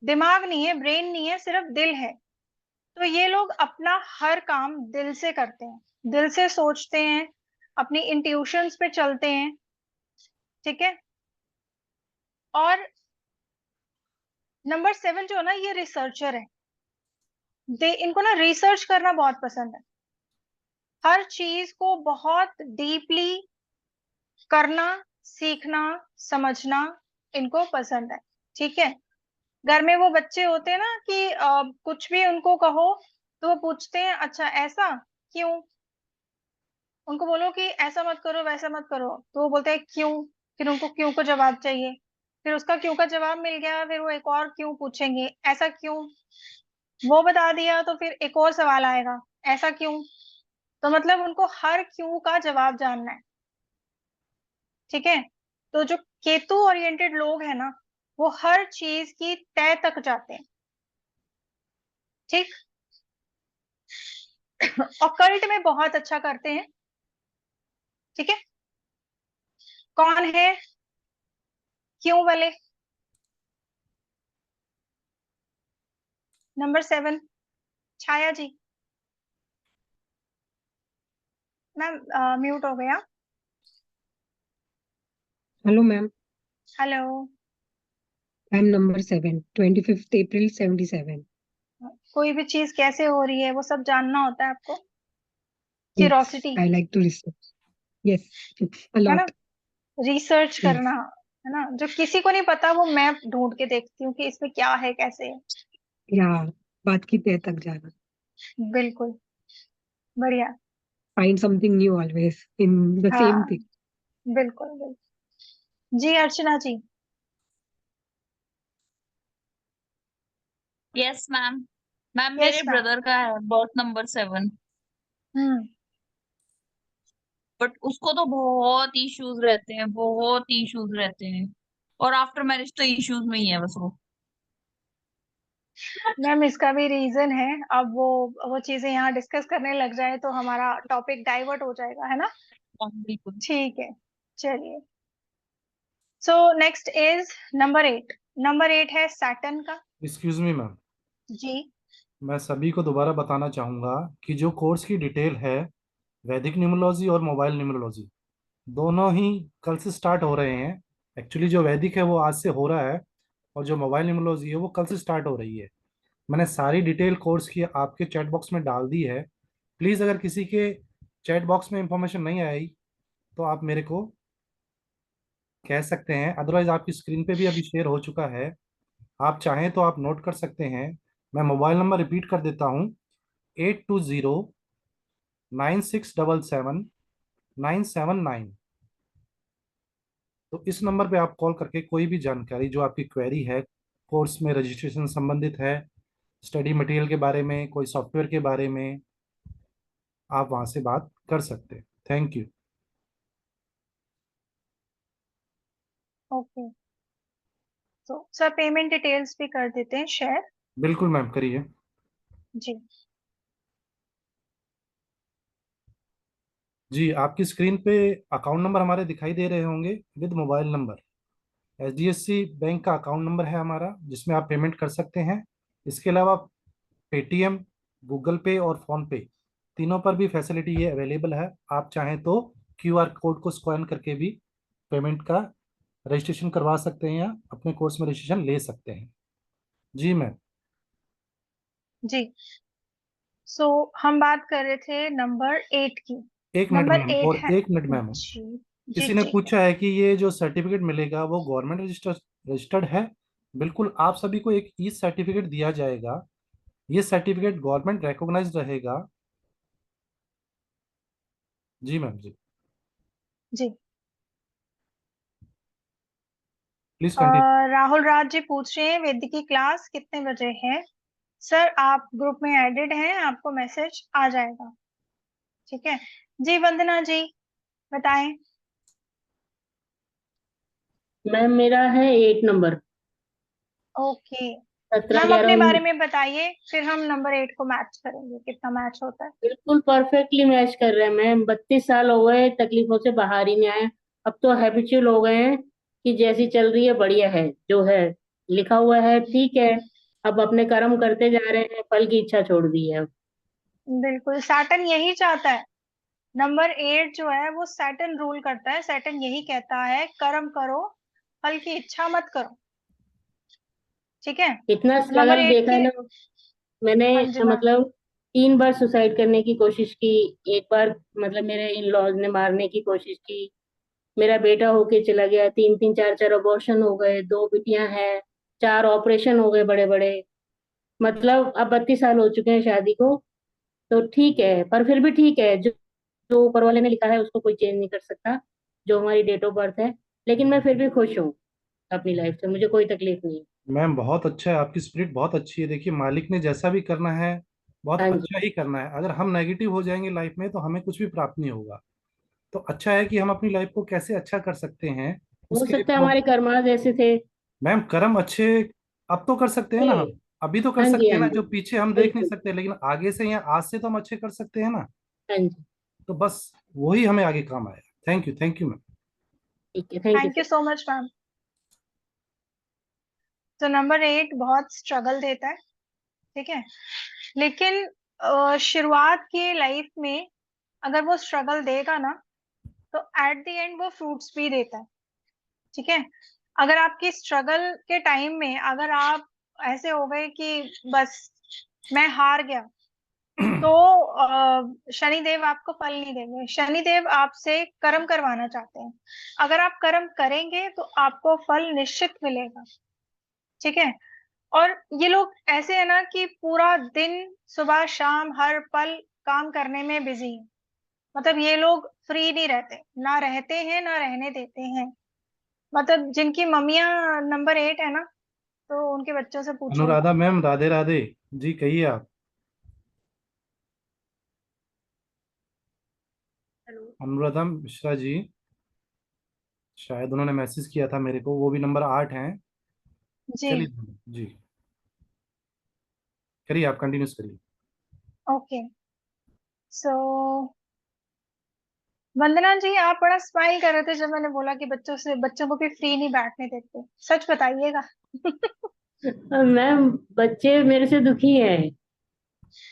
दिमाग नहीं है, ब्रेन नहीं है, सिर्फ दिल है। तो ये लोग अपना हर काम दिल से करते हैं, दिल से सोचते हैं, अपनी इंट्यूशंस पे चलते हैं, ठीक है। और नंबर 7 जो है ना, ये रिसर्चर है। इनको ना रिसर्च करना बहुत पसंद है, हर चीज को बहुत डीपली करना, सीखना, समझना इनको पसंद है, ठीक है। घर में वो बच्चे होते हैं ना कि कुछ भी उनको कहो तो वो पूछते हैं अच्छा ऐसा क्यों, उनको बोलो कि ऐसा मत करो वैसा मत करो तो वो बोलते हैं क्यों, फिर उनको क्यों को जवाब चाहिए, फिर उसका क्यों का जवाब मिल गया, फिर वो एक और क्यों पूछेंगे, ऐसा क्यों, वो बता दिया तो फिर एक और सवाल आएगा, ऐसा क्यों। तो मतलब उनको हर क्यों का जवाब जानना है, ठीक है। तो जो केतु ओरिएंटेड लोग हैं ना, वो हर चीज की तय तक जाते हैं, ठीक। ऑकल्ट में बहुत अच्छा करते हैं, ठीक है। कौन है क्यों वाले? नंबर 7 छाया जी। मैम म्यूट हो गया। Hello ma'am, hello. I am number 7, 25th April 77। कोई भी चीज कैसे हो रही है वो सब जानना होता है आपको, Yes, curiosity, I like to research. Yes, a है ना, lot. रिसर्च Yes, करना, है ना। जो किसी को नहीं पता वो मैं ढूंढ के देखती हूँ कि इसमें क्या है, कैसे है। yeah, बात की तह तक जाना. बिल्कुल बढ़िया। Find something new always in the same हाँ thing. बिल्कुल बिल्कुल। जी Archana ji. Yes ma'am. Ma'am yes मेरे मैम। ब्रदर का है बर्थ नंबर 7, हम्म, बट उसको तो बहुत इश्यूज रहते हैं, बहुत इश्यूज रहते हैं, और आफ्टर मैरिज तो इश्यूज में ही है बस वो। मैम इसका भी रीजन है, अब वो चीजें यहाँ डिस्कस करने लग जाए तो हमारा टॉपिक डाइवर्ट हो जाएगा, है ना। बिल्कुल। ठीक है, चलिए। सो नेक्स्ट इज नंबर 8। नंबर 8 है सैटर्न का। एक्सक्यूज मी मैम, जी मैं सभी को दोबारा बताना चाहूँगा कि जो कोर्स की डिटेल है, वैदिक न्यूमरोलॉजी और मोबाइल न्यूमरोलॉजी दोनों ही कल से स्टार्ट हो रहे हैं। एक्चुअली जो वैदिक है वो आज से हो रहा है, और जो मोबाइल न्यूमरोलॉजी है वो कल से स्टार्ट हो रही है। मैंने सारी डिटेल कोर्स की आपके चैट बॉक्स में डाल दी है। प्लीज़ अगर किसी के चैट बॉक्स में इंफॉर्मेशन नहीं आई तो आप मेरे को कह सकते हैं, अदरवाइज आपकी स्क्रीन पे भी अभी शेयर हो चुका है। आप चाहें तो आप नोट कर सकते हैं। मैं मोबाइल नंबर रिपीट कर देता हूँ, 8209677979। तो इस नंबर पे आप कॉल करके कोई भी जानकारी जो आपकी क्वेरी है, कोर्स में रजिस्ट्रेशन संबंधित है, स्टडी मटेरियल के बारे में, कोई सॉफ्टवेयर के बारे में, आप वहां से बात कर सकते हैं। Thank you. ओके, तो सर पेमेंट डिटेल्स भी कर देते हैं शेयर। बिल्कुल मैम, करिए। जी जी, आपकी स्क्रीन पे अकाउंट नंबर हमारे दिखाई दे रहे होंगे with mobile number. HDFC bank का अकाउंट नंबर है हमारा, जिसमें आप पेमेंट कर सकते हैं। इसके अलावा पेटीएम, गूगल पे और फोन पे, तीनों पर भी फैसिलिटी ये अवेलेबल है। आप चाहें तो क्यूआर कोड को स्कैन करके भी पेमेंट का रजिस्ट्रेशन करवा सकते हैं या अपने कोर्स में रजिस्ट्रेशन ले सकते हैं। जी मैम। जी, सो हम बात कर रहे थे नंबर 8 की। एक मिनट नंबर मैम, 8 और है। एक मिनट मैम। जी जी किसी ने जी। पूछा है कि ये जो सर्टिफिकेट मिलेगा वो गवर्नमेंट रजिस्टर्ड है। बिल्कुल, आप सभी को एक ई सर्टिफिकेट दिया जाएगा। ये सर्टिफिकेट गवर्नमेंट रिकॉग्नाइज्ड रहेगा। जी मैम, जी जी। Please continue. राहुल राज जी पूछ रहे हैं वेदिक की क्लास कितने बजे है। सर आप ग्रुप में एडेड हैं, आपको मैसेज आ जाएगा। ठीक है जी। वंदना जी बताएं। मैम मेरा है 8 नंबर, ओके 17 मैम, अपने 11 बारे में बताइए, फिर हम नंबर 8 को मैच करेंगे, कितना मैच होता है। बिल्कुल परफेक्टली मैच कर रहे हैं मैम। 32 साल हो गए, तकलीफों से बाहर ही नहीं आए। अब तो हैबिचुअल हो गए हैं कि जैसी चल रही है बढ़िया है, जो है लिखा हुआ है ठीक है। अब अपने कर्म करते जा रहे हैं, फल की इच्छा छोड़ दी है अब। बिल्कुल, सैटर्न यही चाहता है। नंबर 8 जो है वो सैटर्न रूल करता है। सैटर्न यही कहता है कर्म करो, फल की इच्छा मत करो। ठीक है। इतना नंबर स्ट्रगल 8 देखा के। है ना मैंने। हाँ जी मैम। मतलब 3 बार सुसाइड करने की कोशिश की। एक बार मतलब मेरे इन लॉज ने मारने की कोशिश की। मेरा बेटा होके चला गया, 3 3 4 4 अबॉर्शन हो गए, 2 बिटियां हैं, 4 ऑपरेशन हो गए बड़े बड़े। मतलब अब 32 साल हो चुके हैं शादी को। तो ठीक है, पर फिर भी ठीक है, जो जो ऊपर वाले ने लिखा है उसको कोई चेंज नहीं कर सकता, जो हमारी डेट ऑफ बर्थ है। लेकिन मैं फिर भी खुश हूँ अपनी लाइफ से, मुझे कोई तकलीफ नहीं। मैम बहुत अच्छा है, आपकी स्पिरिट बहुत अच्छी है। देखिए, मालिक ने जैसा भी करना है बहुत हाँ जी। अच्छा ही करना है। अगर हम नेगेटिव हो जाएंगे लाइफ में तो हमें कुछ भी प्राप्त नहीं होगा। तो अच्छा है कि हम अपनी लाइफ को कैसे अच्छा कर सकते हैं, हो उसके लिए सकता है थोड़ा। हमारे कर्माज ऐसे थे। मैम कर्म अच्छे अब तो कर सकते हैं ना थे। हम। अभी तो कर हाँ जी सकते हैं हाँ ना, जी। जो पीछे हम देख नहीं बिल्कुल। सकते, लेकिन आगे से या आज से तो हम अच्छे कर सकते हैं ना। हाँ जी। तो बस वही हमें आगे काम आएगा। Thank you ma'am. ठीक है, thank you thank you sir. So much ma'am. तो नंबर 8 बहुत स्ट्रगल देता है। ठीक है, लेकिन शुरुआत की लाइफ में अगर वो स्ट्रगल देगा ना, तो एट द एंड वो फ्रूट्स भी देता है। ठीक है, अगर आपकी स्ट्रगल के टाइम में अगर आप ऐसे हो गए कि बस मैं हार गया, तो शनिदेव आपको फल नहीं देंगे। शनिदेव आपसे कर्म करवाना चाहते हैं। अगर आप कर्म करेंगे तो आपको फल निश्चित मिलेगा। ठीक है, और ये लोग ऐसे है ना कि पूरा दिन सुबह शाम हर पल काम करने में बिजी है। मतलब ये लोग फ्री नहीं रहते, ना रहते हैं ना रहने देते हैं। मतलब जिनकी मम्मियां नंबर 8 है ना, तो उनके बच्चों से पूछो। अनुराधा मैम, राधे राधे। जी कहिए आप। अनुराधा मिश्रा जी, शायद उन्होंने मैसेज किया था मेरे को, वो भी नंबर 8 हैं। जी चलिए जी, करिए आप, कंटिन्यूस करिए। ओके। सो वंदना जी, आप बड़ा स्माइल कर रहे थे जब मैंने बोला कि बच्चों को भी फ्री नहीं बैठने देते। सच बताइएगा। मैम बच्चे मेरे से दुखी हैं।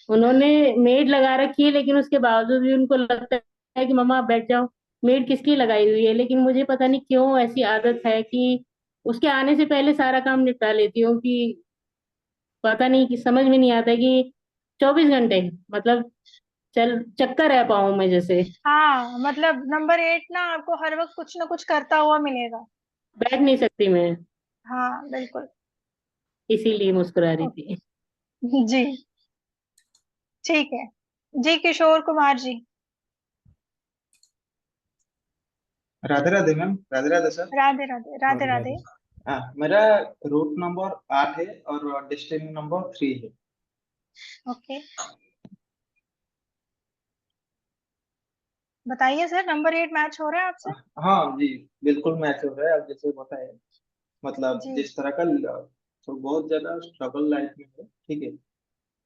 उन्होंने मेड लगा रखी है, लेकिन उसके बावजूद भी उनको लगता है कि मम्मा आप बैठ जाओ, मेड किसकी लगाई हुई है, लेकिन मुझे पता नहीं क्यों ऐसी आदत है कि उसके आने से पहले सारा काम निपटा लेती हूँ। कि पता नहीं, कि समझ में नहीं आता कि 24 घंटे मतलब चल चक्कर रह पाऊं मैं जैसे। हाँ, मतलब नंबर 8 ना आपको हर वक्त कुछ ना कुछ करता हुआ मिलेगा। बैठ नहीं सकती मैं, हाँ बिल्कुल। इसीलिए मुस्कुरा रही थी। जी ठीक है। जी किशोर कुमार जी। Radhe Radhe ma'am, Radhe Radhe sir. राधे राधे राधे राधे। हाँ, मेरा रूट नंबर 8 है और डेस्टिनी नंबर 3 है। ओके बताइए सर, नंबर 8 मैच हो रहा है आपसे? हाँ जी, बिल्कुल मैच हो रहा है। अब जैसे बताए, मतलब जी जिस तरह का तो बहुत ज्यादा स्ट्रगल लाइफ में है, ठीक है।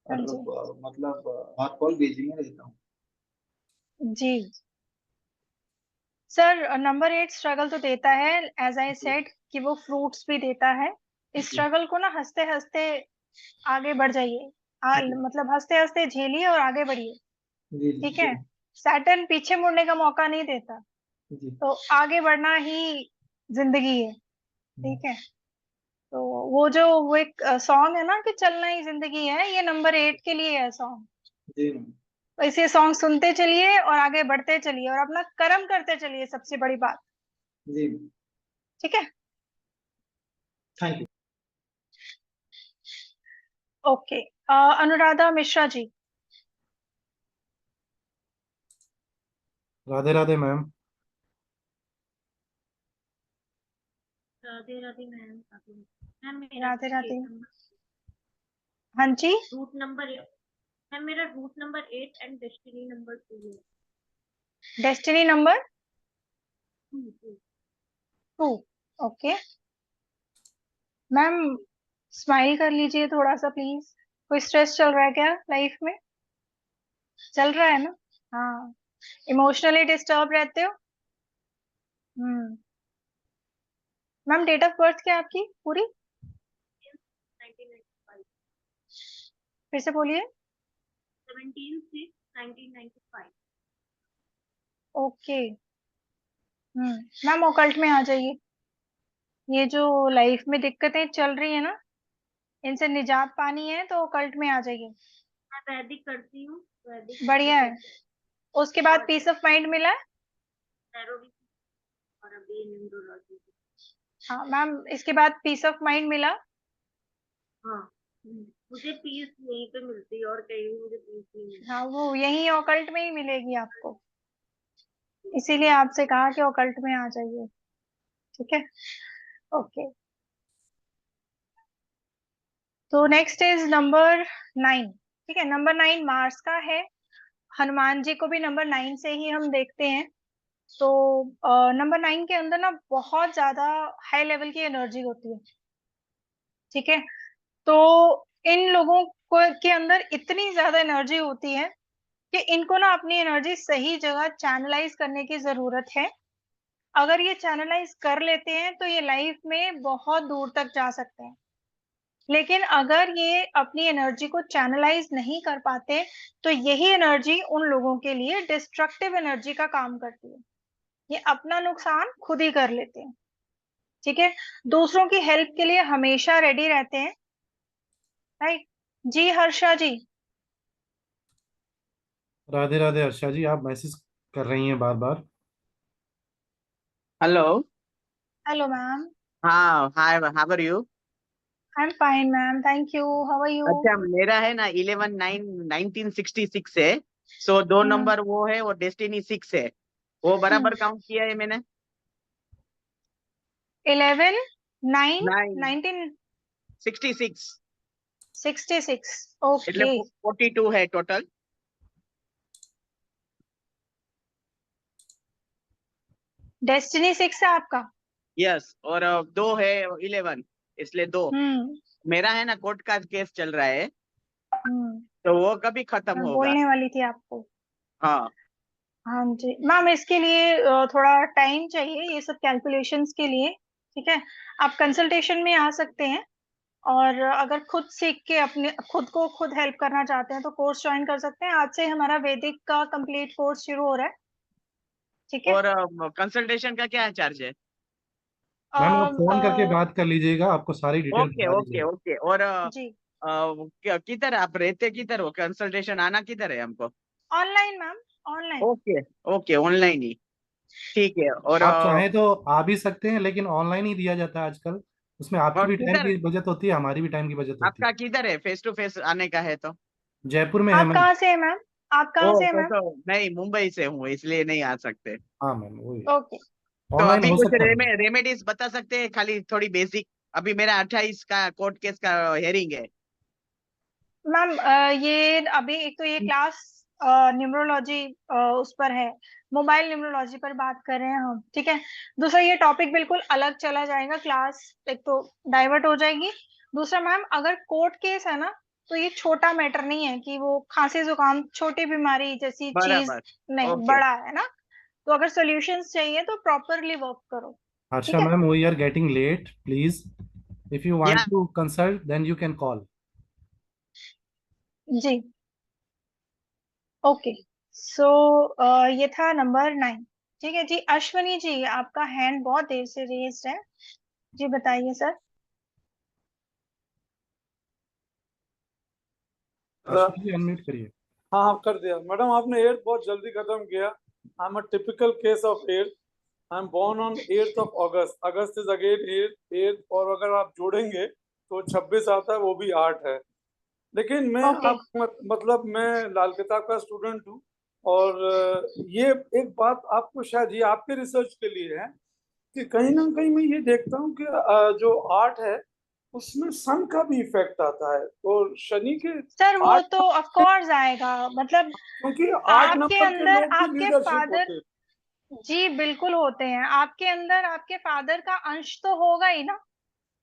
हाँ और जी मतलब हर पल बिजी में रहता हूँ। जी। सर नंबर 8 स्ट्रगल तो देता है, एज आई सेड कि वो फ्रूट्स भी देता है। इस स्ट्रगल को ना हंसते हंसते आगे बढ़ जाइए। मतलब हंसते हंसते झेलिए और आगे बढ़िए। जी ठीक जी है, सैटर्न पीछे मुड़ने का मौका नहीं देता, जी। तो आगे बढ़ना ही जिंदगी है। ठीक है, तो वो एक सॉन्ग है ना कि चलना ही जिंदगी है, ये नंबर 8 के लिए है सॉन्ग। जी तो इसे सॉन्ग सुनते चलिए और आगे बढ़ते चलिए और अपना कर्म करते चलिए, सबसे बड़ी बात। जी। ठीक है, thank you. Okay. Anuradha Mishra ji. Radhe Radhe ma'am. Radhe Radhe ma'am. Ma'am मेरा राधे राधे। 8 नंबर, हाँ जी, रूट नंबर मैम मेरा root number 8 and destiny number 2 है। Destiny number 2। 2। Okay ma'am, smile कर लीजिए थोड़ा सा प्लीज। कोई स्ट्रेस चल रहा है क्या लाइफ में? चल रहा है ना? हाँ, इमोशनली डिस्टर्ब रहते हो? हम्म। मैम डेट ऑफ बर्थ क्या है आपकी पूरी? 1995। फिर से बोलिए। 17/6/1995। ओके। मैम ऑकल्ट में आ जाइए। ये जो लाइफ में दिक्कतें चल रही है ना, इनसे निजात पानी है तो ऑकल्ट में आ जाइए। मैं वैदिक करती हूँ, वैदिक बढ़िया है। उसके बाद और पीस ऑफ माइंड मिला है? टैरो भी, और अभी न्यूमरोलॉजी। हाँ मैम, इसके बाद पीस ऑफ माइंड मिला? हाँ, मुझे पीस यहीं पे मिलती है और कहीं भी मुझे पीस नहीं मिलती। हाँ, वो यही ऑकल्ट में ही मिलेगी आपको, इसीलिए आपसे कहा कि ऑकल्ट में आ जाइए। ठीक है, ओके। तो नेक्स्ट इज नंबर 9। ठीक है, नंबर 9 मार्स का है। हनुमान जी को भी नंबर 9 से ही हम देखते हैं। तो नंबर 9 के अंदर ना बहुत ज्यादा हाई लेवल की एनर्जी होती है। ठीक है, तो इन लोगों को के अंदर इतनी ज्यादा एनर्जी होती है कि इनको ना अपनी एनर्जी सही जगह चैनलाइज करने की जरूरत है। अगर ये चैनलाइज कर लेते हैं तो ये लाइफ में बहुत दूर तक जा सकते हैं। लेकिन अगर ये अपनी एनर्जी को चैनलाइज नहीं कर पाते तो यही एनर्जी उन लोगों के लिए डिस्ट्रक्टिव एनर्जी का काम करती है। ये अपना नुकसान खुद ही कर लेते हैं। ठीक है, दूसरों की हेल्प के लिए हमेशा रेडी रहते हैं। राइट जी, हर्षा जी। राधे राधे हर्षा जी, आप मैसेज कर रही हैं बार बार। हेलो। Hello ma'am. हाँ, hi, how are you? I am fine ma'am, thank you. How are you? अच्छा, मेरा है ना 11/9/1966 है। सो दो नंबर वो है, वो डेस्टिनी 6 है। वो बराबर काउंट किया है मैंने। 11/9 9 66 1966। એટલે ओके, 42 है टोटल। डेस्टिनी 6 है आपका? यस, और दो है 11, इसलिए दो। हम्म मेरा है ना कोर्ट का केस चल रहा है, हम्म। तो वो कभी खत्म मैं होगा। बोलने वाली थी आपको। हाँ। हाँ जी मैम, इसके लिए थोड़ा टाइम चाहिए ये सब कैलकुलेशंस के लिए। ठीक है, आप कंसल्टेशन में आ सकते हैं, और अगर खुद सीख के अपने खुद को खुद हेल्प करना चाहते हैं तो कोर्स ज्वाइन कर सकते हैं। आज से हमारा वैदिक का कंप्लीट कोर्स शुरू हो रहा है। ठीक है। और कंसल्टेशन का क्या चार्ज है? मैम आप फोन करके बात कर लीजिएगा, आपको सारी डिटेल ओके बता दी ओके जाएगी। ओके। और जी किधर आप रहते, किधर हो? कंसल्टेशन आना किधर है हमको? Online ma'am, online. Okay okay, online ही, ठीक है। और आप चाहें तो आ भी सकते हैं, लेकिन ऑनलाइन ही दिया जाता है आजकल। उसमें आपकी भी टाइम किधर की बचत होती है, हमारी भी टाइम की बचत होती आपका किधर है? फेस टू फेस आने का है तो? है। जयपुर में है आप मैम। कहाँ से है मैम? आप कहाँ से है मैम? तो नहीं, मुंबई से हूँ, इसलिए नहीं आ सकते। हाँ मैम वही, ओके। तो ऑनलाइन अभी हो कुछ सकता है। रेमेडीज बता सकते हैं, खाली थोड़ी बेसिक? अभी मेरा 28 का कोर्ट केस का हेयरिंग है। मैम ये अभी एक तो ये क्लास न्यूमरोलॉजी उस पर है, मोबाइल न्यूमरोलॉजी पर बात कर रहे हैं हम, ठीक है। दूसरा ये टॉपिक बिल्कुल अलग चला जाएगा, क्लास एक तो डाइवर्ट हो जाएगी। दूसरा मैम अगर कोर्ट केस है ना, तो ये छोटा मैटर नहीं है कि वो खांसी जुकाम छोटी बीमारी जैसी चीज बराबर, नहीं, ओके। बड़ा है ना। तो अगर सॉल्यूशंस चाहिए तो प्रॉपरली वर्क करो, ठीक हर्षा है। Ma'am, we are getting late, please if you want या to consult then you can call. जी ओके। सो ये था नंबर 9, ठीक है जी। अश्वनी जी आपका हैंड बहुत देर से रेज्ड है, जी बताइए सर। अश्वनी जी अनम्यूट करिए। हाँ हाँ कर दिया मैडम, आपने 8 बहुत जल्दी खत्म किया। I am a typical case of 8। I am born on 8th of August। August is again 8 और अगर आप जोड़ेंगे तो 26 आता है, वो भी 8 है। लेकिन मैं आप मतलब मैं लाल किताब का स्टूडेंट हूँ, और ये एक बात आपको शायद ये आपके रिसर्च के लिए है कि कहीं ना कहीं मैं ये देखता हूँ कि जो 8 है उसमें सन का भी इफेक्ट आता है, और शनि के सर वो 8 तो ऑफ कोर्स आएगा, मतलब क्योंकि 8 आपके नंबर के अंदर लोग भी आपके लीडरशिप फादर, होते हैं। जी बिल्कुल होते हैं, आपके अंदर आपके फादर का अंश तो होगा ही ना।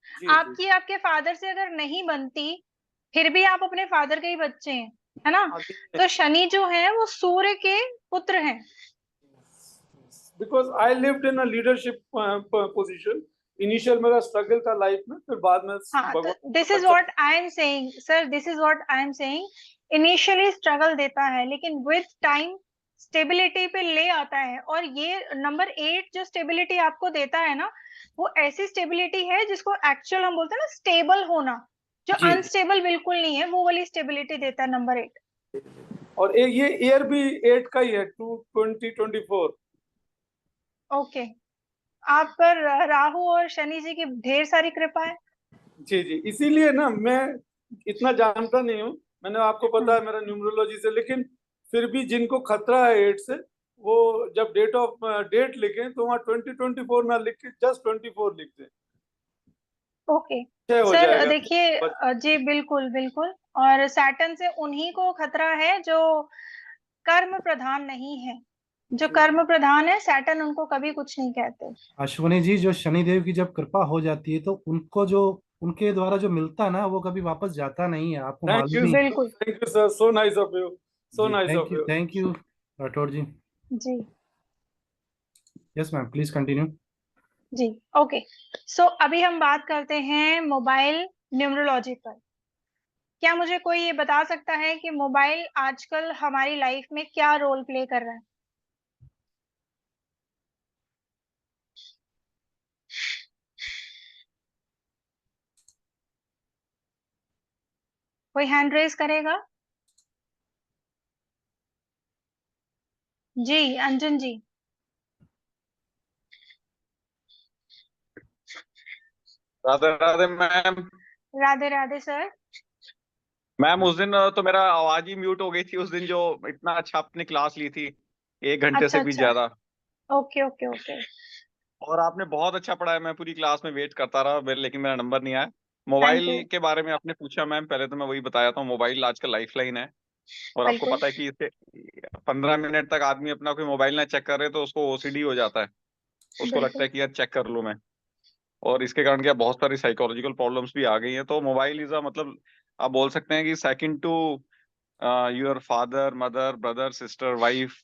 जी आपकी आपके फादर से अगर नहीं बनती, फिर भी आप अपने फादर के ही बच्चे हैं, है ना। तो शनि जो है वो सूर्य के पुत्र हैं। Because I lived in a leadership position. Initial मेरा स्ट्रगल था लाइफ में, फिर बाद में हाँ, तो भगवान this is what I am saying sir, this is what I am saying. Initially struggle देता है, लेकिन विद टाइम स्टेबिलिटी पे ले आता है। और ये नंबर 8 जो स्टेबिलिटी आपको देता है ना, वो ऐसी स्टेबिलिटी है जिसको एक्चुअल हम बोलते हैं ना स्टेबल होना, जो जी अनस्टेबल बिल्कुल नहीं है, वो वाली स्टेबिलिटी देता है नंबर 8। और ये ईयर भी 8 का ही है, 2024। ओके, आप पर राहु और शनि जी की ढेर सारी कृपा है। जी जी, इसीलिए ना मैं इतना जानता नहीं हूँ। मैंने आपको पता है मेरा न्यूमरोलॉजी से, लेकिन फिर भी जिनको खतरा है 8 से, वो जब डेट लिखें तो वहाँ 2024 ना लिख के जस्ट 24 लिख दें, ओके छह हो सर, जाएगा। देखिए जी बिल्कुल बिल्कुल। और सैटर्न से उन्हीं को खतरा है जो कर्म प्रधान नहीं है। जो कर्म प्रधान है सैटर्न उनको कभी कुछ नहीं कहते। अश्वनी जी, जो शनिदेव की जब कृपा हो जाती है तो उनको जो उनके द्वारा जो मिलता है ना, वो कभी वापस जाता नहीं है, आपको मालूम ही है। Thank you sir, so nice of you, so जी nice of you. Thank you Rathore ji. जी यस मैम, प्लीज कंटिन्यू। जी ओके। सो अभी हम बात करते हैं मोबाइल न्यूमरोलॉजी पर। क्या मुझे कोई ये बता सकता है कि मोबाइल आजकल हमारी लाइफ में क्या रोल प्ले कर रहा है? कोई हैंड रेज करेगा? जी Anjan ji. Radhe Radhe ma'am. Radhe Radhe sir. Ma'am उस दिन तो मेरा आवाज ही म्यूट हो गई थी उस दिन, जो इतना अच्छा आपने क्लास ली थी, 1 घंटे अच्छा से भी अच्छा, ज्यादा। Okay okay okay. और आपने बहुत अच्छा पढ़ाया, मैं पूरी क्लास में वेट करता रहा लेकिन मेरा नंबर नहीं आया। Thank you. मोबाइल के बारे में आपने पूछा मैम, पहले तो मैं वही बताया था, मोबाइल आजकल लाइफ लाइन है। और आपको बिल्कुल पता है कि इससे 15 मिनट तक आदमी अपना कोई मोबाइल ना चेक करे तो उसको ओसीडी हो जाता है, उसको लगता बिल्कुल। है कि यार चेक कर लूं मैं। और इसके कारण क्या बहुत सारी साइकोलॉजिकल प्रॉब्लम्स भी आ गई हैं। तो मोबाइल इज अ मतलब आप बोल सकते हैं कि second to your father mother brother sister wife.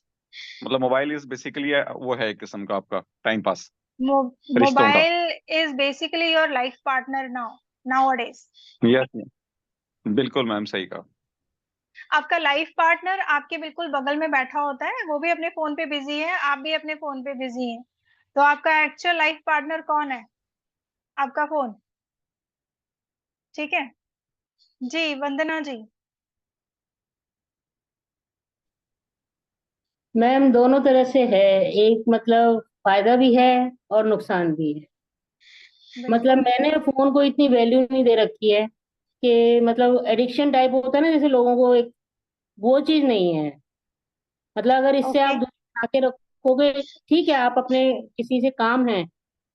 मतलब मोबाइल इज बेसिकली वो है एक किस्म का आपका टाइम पास रिश्तों का। Mobile is basically your life partner now, nowadays. Yes बिल्कुल मैम, सही कहा। आपका लाइफ पार्टनर आपके बिल्कुल बगल में बैठा होता है, वो भी अपने फोन पे बिजी है, आप भी अपने फोन पे बिजी हैं, तो आपका एक्चुअल लाइफ पार्टनर कौन है? आपका फोन। ठीक है जी, वंदना जी। मैम दोनों तरह से है, एक मतलब फायदा भी है और नुकसान भी है। मतलब मैंने फोन को इतनी वैल्यू नहीं दे रखी है कि मतलब एडिक्शन टाइप होता है ना, जैसे लोगों को, एक वो चीज नहीं है। मतलब अगर इससे आप ओके। दूर बना के रखोगे, ठीक है, आप अपने किसी से काम है,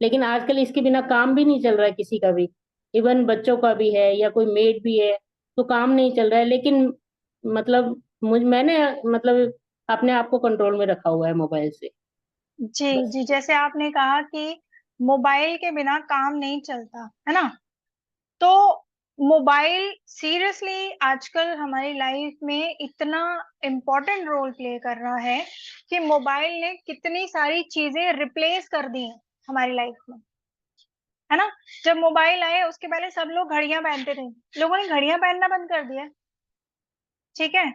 लेकिन आजकल इसके बिना काम भी नहीं चल रहा है किसी का भी, इवन बच्चों का भी है या कोई मेड भी है तो काम नहीं चल रहा है। लेकिन मतलब मैंने मतलब अपने आप को कंट्रोल में रखा हुआ है मोबाइल से। जी बस। जी, जैसे आपने कहा कि मोबाइल के बिना काम नहीं चलता है ना, तो मोबाइल सीरियसली आजकल हमारी लाइफ में इतना इम्पोर्टेंट रोल प्ले कर रहा है कि मोबाइल ने कितनी सारी चीजें रिप्लेस कर दी हैं हमारी लाइफ में, है ना। जब मोबाइल आए उसके पहले सब लोग घड़ियां पहनते थे, लोगों ने घड़ियां पहनना बंद कर दिया। ठीक है,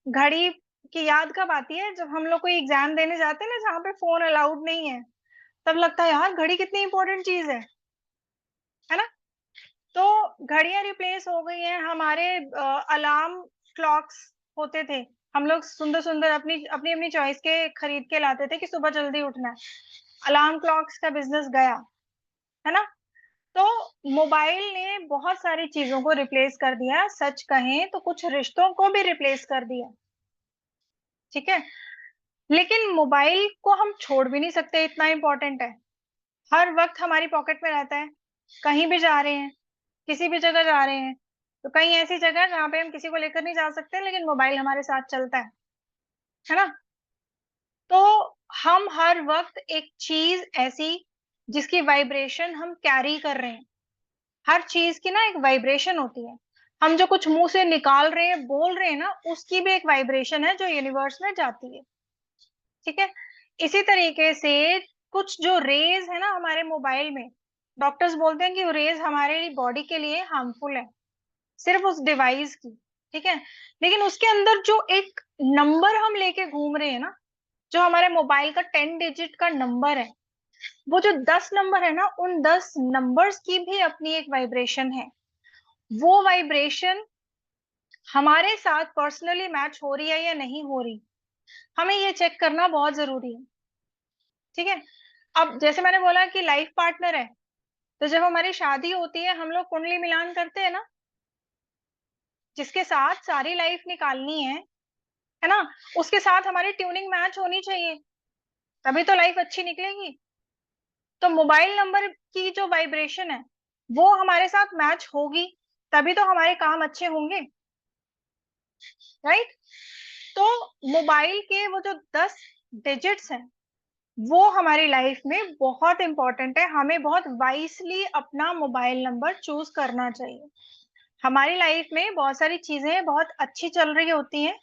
घड़ी की याद कब आती है? जब हम लोग कोई एग्जाम देने जाते हैं ना, जहाँ पे फोन अलाउड नहीं है, तब लगता है यार घड़ी कितनी इंपॉर्टेंट चीज है ना। तो घड़ियां रिप्लेस हो गई हैं, हमारे अलार्म क्लॉक्स होते थे, हम लोग सुंदर सुंदर अपनी अपनी अपनी चॉइस के खरीद के लाते थे कि सुबह जल्दी उठना है। अलार्म क्लॉक्स का बिजनेस गया, है ना। तो मोबाइल ने बहुत सारी चीजों को रिप्लेस कर दिया, सच कहें तो कुछ रिश्तों को भी रिप्लेस कर दिया। ठीक है, लेकिन मोबाइल को हम छोड़ भी नहीं सकते, इतना इंपॉर्टेंट है, हर वक्त हमारी पॉकेट में रहता है। कहीं भी जा रहे हैं, किसी भी जगह जा रहे हैं, तो कहीं ऐसी जगह जहाँ पे हम किसी को लेकर नहीं जा सकते, लेकिन मोबाइल हमारे साथ चलता है ना। तो हम हर वक्त एक चीज ऐसी जिसकी वाइब्रेशन हम कैरी कर रहे हैं, हर चीज की ना एक वाइब्रेशन होती है, हम जो कुछ मुंह से निकाल रहे हैं, बोल रहे हैं ना, उसकी भी एक वाइब्रेशन है जो यूनिवर्स में जाती है। ठीक है, इसी तरीके से कुछ जो रेज है ना हमारे मोबाइल में, डॉक्टर्स बोलते हैं कि वो रेज हमारे बॉडी के लिए हार्मफुल है, सिर्फ उस डिवाइस की। ठीक है, लेकिन उसके अंदर जो एक नंबर हम लेके घूम रहे हैं ना, जो हमारे मोबाइल का 10 डिजिट का नंबर है, वो जो 10 नंबर है ना, उन 10 नंबर्स की भी अपनी एक वाइब्रेशन है। वो वाइब्रेशन हमारे साथ पर्सनली मैच हो रही है या नहीं हो रही, हमें ये चेक करना बहुत जरूरी है। ठीक है, अब जैसे मैंने बोला कि लाइफ पार्टनर है, तो जब हमारी शादी होती है हम लोग कुंडली मिलान करते हैं ना, जिसके साथ सारी लाइफ निकालनी है ना, उसके साथ हमारी ट्यूनिंग मैच होनी चाहिए, तभी तो लाइफ अच्छी निकलेगी। तो मोबाइल नंबर की जो वाइब्रेशन है वो हमारे साथ मैच होगी, तभी तो हमारे काम अच्छे होंगे, राइट। तो मोबाइल के वो जो 10 डिजिट्स हैं वो हमारी लाइफ में बहुत इंपॉर्टेंट है, हमें बहुत वाइसली अपना मोबाइल नंबर चूज करना चाहिए। हमारी लाइफ में बहुत सारी चीजें बहुत अच्छी चल रही होती हैं,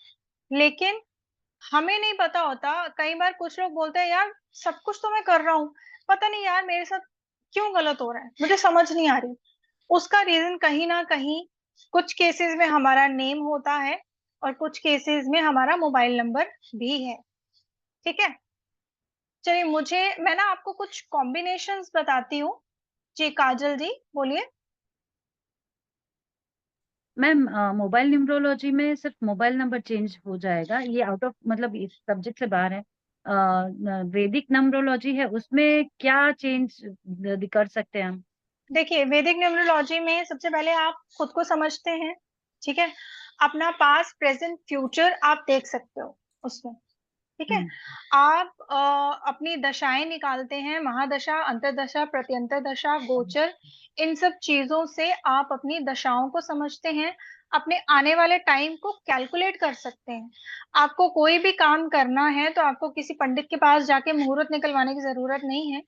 लेकिन हमें नहीं पता होता, कई बार कुछ लोग बोलते हैं यार सब कुछ तो मैं कर रहा हूँ, पता नहीं यार मेरे साथ क्यों गलत हो रहा है, मुझे समझ नहीं आ रही। उसका रीजन कहीं ना कहीं कुछ केसेस में हमारा नेम होता है और कुछ केसेस में हमारा मोबाइल नंबर भी है। ठीक है, चलिए मैं ना आपको कुछ कॉम्बिनेशंस बताती हूँ। जी काजल जी बोलिए। मैम मोबाइल न्यूमरोलॉजी में सिर्फ मोबाइल नंबर चेंज हो जाएगा, ये आउट ऑफ मतलब इस सब्जेक्ट से बाहर है। वैदिक नंबरोलॉजी है, उसमें क्या चेंज कर सकते हैं हम? देखिए, वैदिक न्यूमरोलॉजी में सबसे पहले आप खुद को समझते हैं, ठीक है, अपना पास्ट प्रेजेंट फ्यूचर आप देख सकते हो उसमें। ठीक है, आप अपनी दशाएं निकालते हैं, महादशा, अंतरदशा, प्रत्यंतर दशा, गोचर, इन सब चीजों से आप अपनी दशाओं को समझते हैं, अपने आने वाले टाइम को कैलकुलेट कर सकते हैं। आपको कोई भी काम करना है तो आपको किसी पंडित के पास जाके मुहूर्त निकलवाने की जरूरत नहीं है,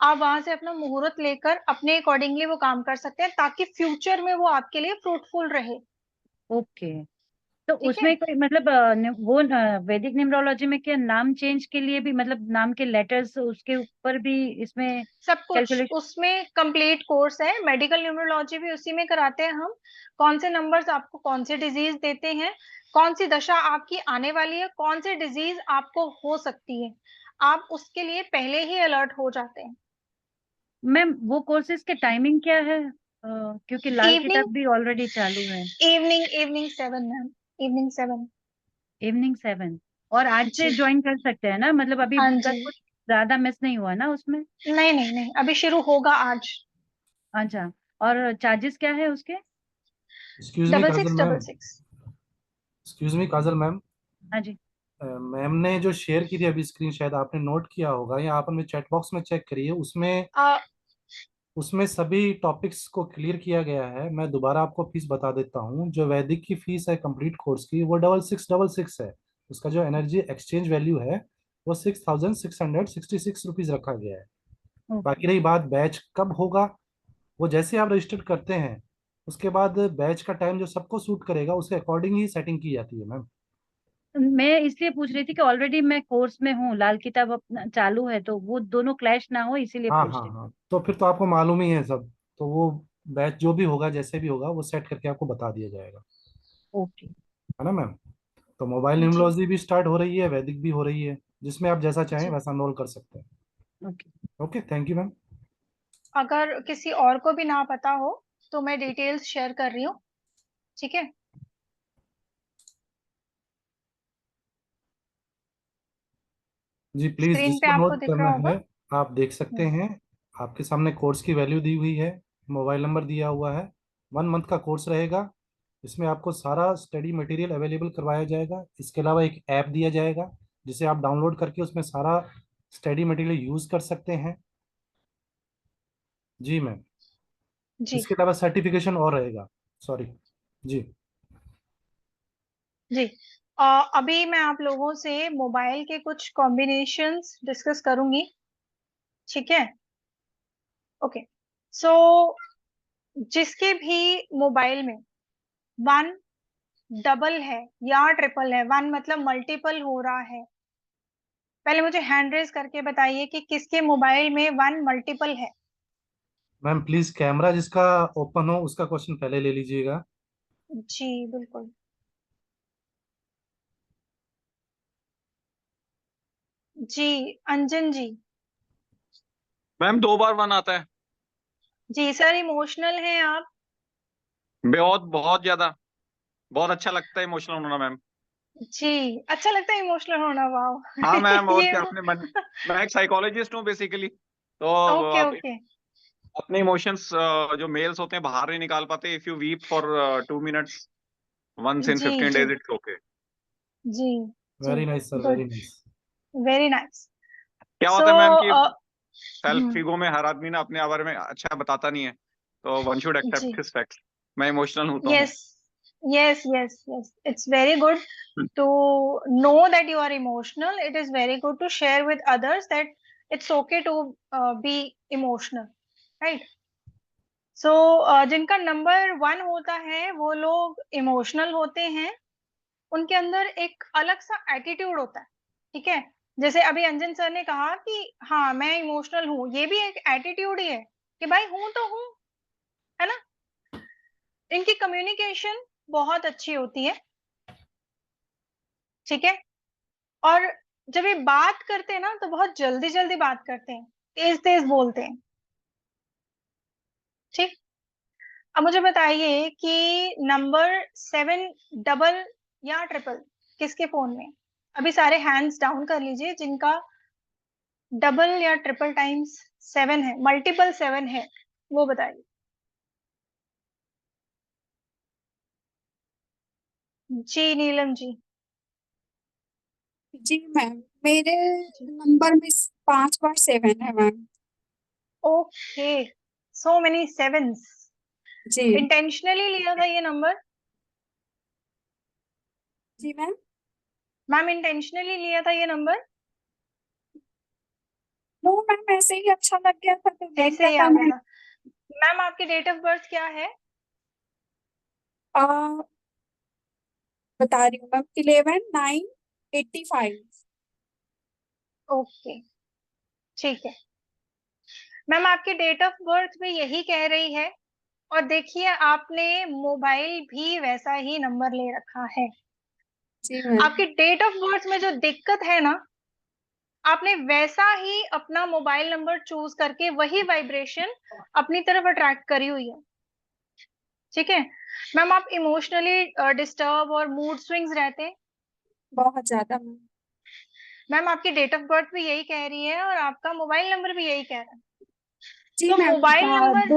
आप वहां से अपना मुहूर्त लेकर अपने अकॉर्डिंगली वो काम कर सकते हैं, ताकि फ्यूचर में वो आपके लिए फ्रूटफुल रहे। ओके, तो ठीक है, उसमें कोई मतलब वो वैदिक न्यूमरोलॉजी में क्या नाम चेंज के लिए भी, मतलब नाम के लेटर्स उसके ऊपर भी इसमें सब कुछ कैलकुलेशन? उसमें कंप्लीट कोर्स है, मेडिकल न्यूमरोलॉजी भी उसी में कराते हैं हम, कौन से नंबर्स आपको कौन से डिजीज देते हैं, कौन सी दशा आपकी आने वाली है, कौन सी डिजीज आपको हो सकती है, आप उसके लिए पहले ही अलर्ट हो जाते हैं। मैम वो कोर्सेज के टाइमिंग क्या है? क्योंकि लाल इवनिंग किताब भी ऑलरेडी चालू है। Evening 7 ma'am, evening 7। इवनिंग 7 और आज से जी ज्वाइन कर सकते हैं ना? मतलब अभी हाँ तक जी, कुछ ज्यादा मिस नहीं हुआ ना उसमें? नहीं नहीं नहीं, अभी शुरू होगा आज। अच्छा, और चार्जेस क्या है उसके? एक्सक्यूज मी काजल मैम, 6666। एक्सक्यूज मी काजल मैम, हाँ जी। मैम ने जो शेयर की थी अभी स्क्रीन, शायद आपने नोट किया होगा या आप हमें चैट बॉक्स में चेक करिए, उसमें उसमें सभी टॉपिक्स को क्लियर किया गया है। मैं दोबारा आपको फीस बता देता हूँ। जो वैदिक की फीस है कंप्लीट कोर्स की, वो 6666 है। उसका जो एनर्जी एक्सचेंज वैल्यू है वो 6666 रखा गया है। बाकी रही बात बैच कब होगा, वो जैसे आप रजिस्टर करते हैं उसके बाद बैच का टाइम जो सबको सूट करेगा उसके अकॉर्डिंग ही सेटिंग की जाती है मैम। मैं इसलिए पूछ रही थी कि ऑलरेडी मैं कोर्स में हूँ, लाल किताब अपना चालू है, तो वो दोनों क्लैश ना हो इसीलिए हाँ पूछ हाँ रही थी। हाँ, तो फिर तो आपको मालूम ही है सब। तो वो बैच जो भी होगा जैसे भी होगा वो सेट करके आपको बता दिया जाएगा, ओके। है ना मैम। तो मोबाइल जी न्यूमरोलॉजी भी स्टार्ट हो रही है, वैदिक भी हो रही है, जिसमें आप जैसा चाहें जी, वैसा एनरोल कर सकते हैं। Okay. Okay, thank you ma'am. अगर किसी और को भी ना पता हो तो मैं डिटेल्स शेयर कर रही हूँ, ठीक है। जी प्लीज, स्क्रीन पे जिसको आपको नोट दिख करना रहा होगा। है आप देख सकते हैं। आपके सामने कोर्स की वैल्यू दी हुई है, मोबाइल नंबर दिया हुआ है। 1 मंथ का कोर्स रहेगा। इसमें आपको सारा स्टडी मटेरियल अवेलेबल करवाया जाएगा। इसके अलावा एक ऐप दिया जाएगा जिसे आप डाउनलोड करके उसमें सारा स्टडी मटेरियल यूज कर सकते हैं। जी मैम। जी इसके अलावा सर्टिफिकेशन और रहेगा। सॉरी। जी जी। अभी मैं आप लोगों से मोबाइल के कुछ कॉम्बिनेशंस डिस्कस करूंगी, ठीक है। ओके, सो जिसके भी मोबाइल में 1 डबल है या ट्रिपल है, 1 मतलब मल्टीपल हो रहा है, पहले मुझे हैंड रेज करके बताइए कि किसके मोबाइल में 1 मल्टीपल है। मैम, प्लीज कैमरा जिसका ओपन हो उसका क्वेश्चन पहले ले लीजिएगा। जी बिल्कुल। जी अंजन जी। मैम 2 बार 1 आता है। जी सर, इमोशनल हैं आप। बहुत बहुत ज्यादा, बहुत अच्छा लगता है इमोशनल होना मैम। जी अच्छा लगता है इमोशनल होना, वाह हाँ मैम, और ये क्या अपने मन, मैं एक साइकोलॉजिस्ट हूँ बेसिकली। तो ओके आप ओके। अपने इमोशंस जो मेल्स होते हैं बाहर नहीं निकाल पाते। If you weep for 2 minutes once in जी 15 जी days it's okay। जी जी, very nice sir, very good, nice. Very nice. क्या सो होता है मैम कि सेल्फ ईगो में हर आदमी ना अपने बारे में अच्छा बताता नहीं है, तो वन शुड जी, एक्सेप्ट हिज फैक्ट्स। मैं इमोशनल होता हूँ। Yes yes yes yes, it's very good to know that you are emotional. It is very good to share with others that it's okay to be emotional, right? So जिनका number 1 होता है वो लोग emotional होते हैं। उनके अंदर एक अलग सा एटीट्यूड होता है, ठीक है। जैसे अभी अंजन सर ने कहा कि हाँ मैं इमोशनल हूँ, ये भी एक एटीट्यूड ही है कि भाई हूं तो हूँ, है ना। इनकी कम्युनिकेशन बहुत अच्छी होती है, ठीक है। और जब ये बात करते हैं ना तो बहुत जल्दी जल्दी बात करते हैं, तेज तेज बोलते हैं, ठीक। अब मुझे बताइए कि नंबर 7 डबल या ट्रिपल किसके फोन में। अभी सारे हैंड्स डाउन कर लीजिए जिनका डबल या ट्रिपल टाइम्स 7 है, मल्टीपल 7 है, वो बताइए। जी नीलम जी। जी मैम, मेरे नंबर में 5 बार 7 है ma'am. Okay, so many sevens. जी इंटेंशनली लिया था ये नंबर? जी मैम। मैम इंटेंशनली लिया था ये नंबर? नो मैम, ऐसे ही अच्छा लग गया था तो ले ऐसे लिया ही था आ गया मैम। था। मैम आपकी डेट ऑफ बर्थ क्या है? आ, बता रही हूँ मैम, 11/9/85। ओके ठीक है। मैम आपकी डेट ऑफ बर्थ भी यही कह रही है, और देखिए आपने मोबाइल भी वैसा ही नंबर ले रखा है। जी मैम। आपकी डेट ऑफ बर्थ में जो दिक्कत है ना, आपने वैसा ही अपना मोबाइल नंबर चूज करके वही वाइब्रेशन अपनी तरफ अट्रैक्ट करी हुई है। ठीक है मैम, आप इमोशनली डिस्टर्ब और मूड स्विंग्स रहते हैं? बहुत ज्यादा मैम। मैम आपकी डेट ऑफ बर्थ भी यही कह रही है और आपका मोबाइल नंबर भी यही कह रहा है। जी तो मैम, मोबाइल नंबर,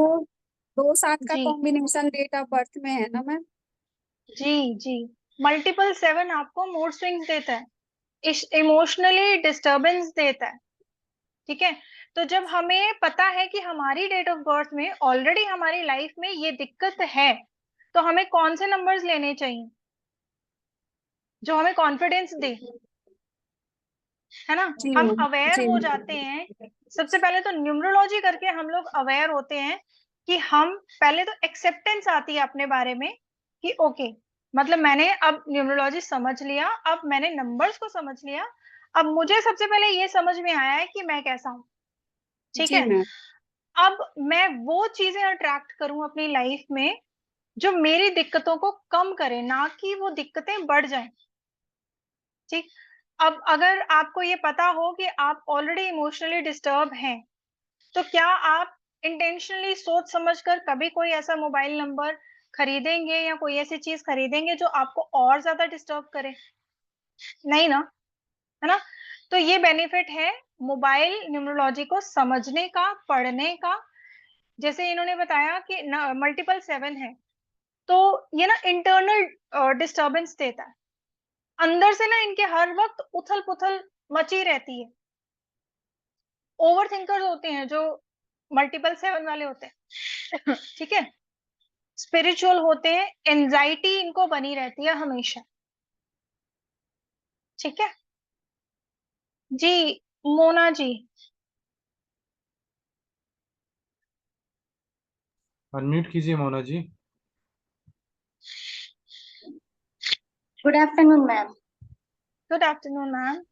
2 7 का जी कॉम्बिनेशन डेट ऑफ बर्थ में है ना मैम? जी, मल्टीपल 7 आपको मूड स्विंग्स देता है, इमोशनली डिस्टरबेंस देता है। ठीक है, तो जब हमें पता है कि हमारी डेट ऑफ बर्थ में ऑलरेडी हमारी लाइफ में ये दिक्कत है, तो हमें कौन से नंबर्स लेने चाहिए जो हमें कॉन्फिडेंस दे, है ना? जी हम मैम। अवेयर जी हो मैम। जाते हैं। सबसे पहले तो न्यूमरोलॉजी करके हम लोग अवेयर होते हैं कि हम पहले तो एक्सेप्टेंस आती है अपने बारे में कि ओके, मतलब मैंने अब न्यूमरोलॉजी समझ लिया, अब मैंने नंबर्स को समझ लिया, अब मुझे सबसे पहले ये समझ में आया है कि मैं कैसा हूँ। ठीक जी है, मैम। अब मैं वो चीजें अट्रैक्ट करूं अपनी लाइफ में जो मेरी दिक्कतों को कम करे, ना कि वो दिक्कतें बढ़ जाएं। ठीक, अब अगर आपको ये पता हो कि आप ऑलरेडी इमोशनली डिस्टर्ब हैं, तो क्या आप इंटेंशनली सोच समझकर कभी कोई ऐसा मोबाइल नंबर खरीदेंगे या कोई ऐसी चीज खरीदेंगे जो आपको और ज्यादा डिस्टर्ब करे? नहीं ना, है ना? तो ये बेनिफिट है मोबाइल न्यूमरोलॉजी को समझने का, पढ़ने का। जैसे इन्होंने बताया कि मल्टीपल 7 है, तो ये ना इंटरनल डिस्टरबेंस देता है, अंदर से ना इनके हर वक्त उथल पुथल मची रहती है। ओवर थिंकर्स होते हैं जो मल्टीपल 7 वाले होते हैं ठीक है, स्पिरिचुअल होते हैं, एंजाइटी इनको बनी रहती है हमेशा। ठीक है जी, Mona ji. Unmute Mona ji. Good afternoon ma'am. Good afternoon ma'am.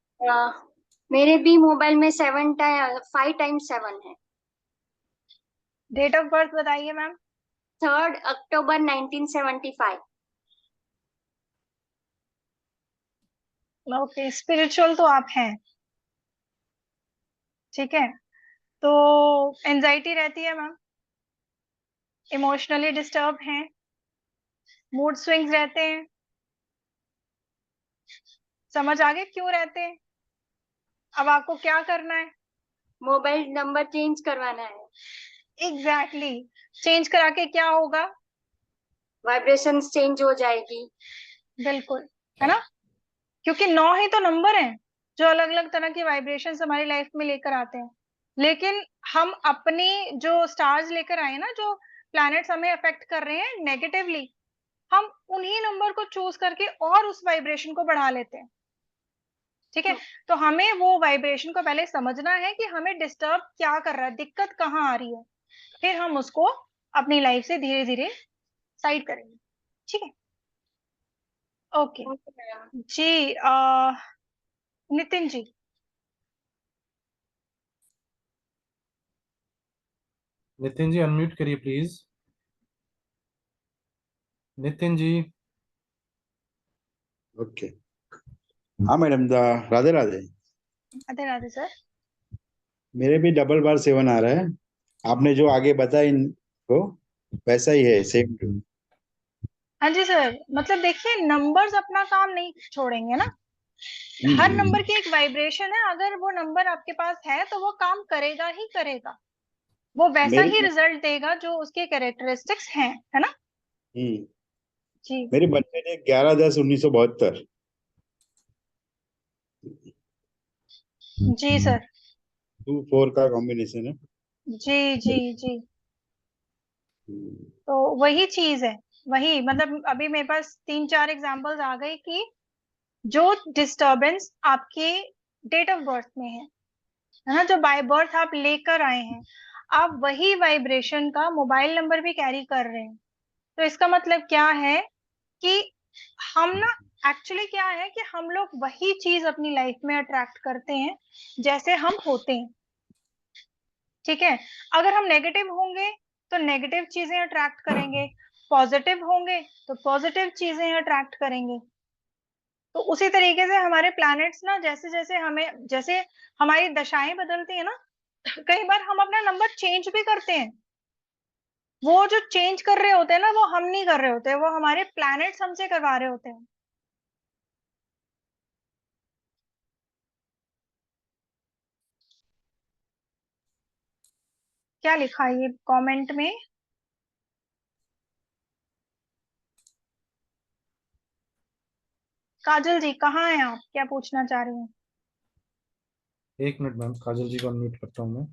मेरे भी मोबाइल में 5 टाइम्स 7 है। डेट ऑफ बर्थ बताइए मैम। 3 अक्टूबर 1975। ओके, स्पिरिचुअल तो आप हैं। ठीक है, तो एंजाइटी रहती है मैम, इमोशनली डिस्टर्ब हैं, मूड स्विंग्स रहते हैं। समझ आगे क्यों रहते हैं? अब आपको क्या करना है? मोबाइल नंबर चेंज करवाना है। एग्जैक्टली चेंज करा के क्या होगा? वाइब्रेशन चेंज हो जाएगी। बिल्कुल, है ना? क्योंकि 9 ही तो नंबर हैं जो अलग अलग तरह की वाइब्रेशंस हमारी लाइफ में लेकर आते हैं, लेकिन हम अपनी जो स्टार्स लेकर आए ना, जो प्लैनेट्स हमें अफेक्ट कर रहे हैं नेगेटिवली, हम उन्हीं नंबर को चूज करके और उस वाइब्रेशन को बढ़ा लेते हैं। ठीक है, तो हमें वो वाइब्रेशन को पहले समझना है कि हमें डिस्टर्ब क्या कर रहा है, दिक्कत कहाँ आ रही है, फिर हम उसको अपनी लाइफ से धीरे धीरे साइड करेंगे। ठीक है, ओके जी। नितिन जी। नितिन जी अनम्यूट करिए प्लीज। नितिन जी। ओके। हाँ मैडम, राधे राधे। राधे राधे सर। मेरे भी डबल बार 7 आ रहा है। आपने जो आगे बताया इनको वैसा ही है, सेम टू। हाँ जी सर, मतलब देखिए नंबर्स अपना काम नहीं छोड़ेंगे ना, हर नंबर की एक वाइब्रेशन है, अगर वो नंबर आपके पास है तो वो काम करेगा ही करेगा, वो वैसा मेरी ही रिजल्ट देगा जो उसके कैरेक्टरिस्टिक्स हैं, है ना? जी मेरी बर्थडे है 11/10/1972। जी सर। 2 4 का कॉम्बिनेशन है। जी जी जी, तो वही चीज है, वही मतलब अभी मेरे पास 3 4 एग्जांपल्स आ गए कि जो डिस्टरबेंस आपके डेट ऑफ बर्थ में है ना, जो बाय बर्थ आप लेकर आए हैं, आप वही वाइब्रेशन का मोबाइल नंबर भी कैरी कर रहे हैं। तो इसका मतलब क्या है कि हम ना, एक्चुअली क्या है कि हम लोग वही चीज अपनी लाइफ में अट्रैक्ट करते हैं जैसे हम होते हैं। ठीक है, अगर हम नेगेटिव होंगे तो नेगेटिव चीजें अट्रैक्ट करेंगे, पॉजिटिव होंगे तो पॉजिटिव चीजें अट्रैक्ट करेंगे। तो उसी तरीके से हमारे प्लैनेट्स ना, जैसे जैसे हमारी दशाएं बदलती है ना, कई बार हम अपना नंबर चेंज भी करते हैं। वो जो चेंज कर रहे होते हैं ना, वो हम नहीं कर रहे होते, वो हमारे प्लैनेट्स हमसे करवा रहे होते हैं। क्या लिखा है ये कमेंट में? काजल जी कहाँ हैं आप, क्या पूछना चाह रही हैं? एक मिनट मैम, काजल जी को अनम्यूट करता हूँ मैं।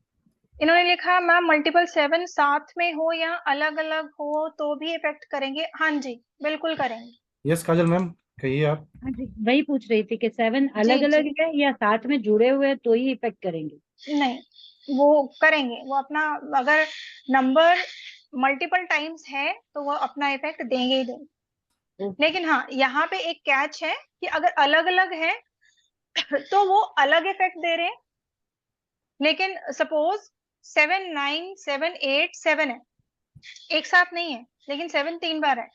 इन्होंने लिखा मैम मल्टीपल 7 साथ में हो या अलग अलग हो तो भी इफेक्ट करेंगे। हाँ जी बिल्कुल करेंगे। यस काजल मैम, कहिए आप। हाँ जी, वही पूछ रही थी कि 7 जी अलग अलग जी है या साथ में जुड़े हुए हैं तो ही इफेक्ट करेंगे। नहीं, वो करेंगे, वो अपना, अगर नंबर मल्टीपल टाइम्स है तो वो अपना इफेक्ट देंगे ही देंगे। लेकिन हाँ, यहाँ पे एक कैच है कि अगर अलग अलग है तो वो अलग इफेक्ट दे रहे हैं। लेकिन सपोज 7 9 7 8 7 है, एक साथ नहीं है, लेकिन 7 3 बार है,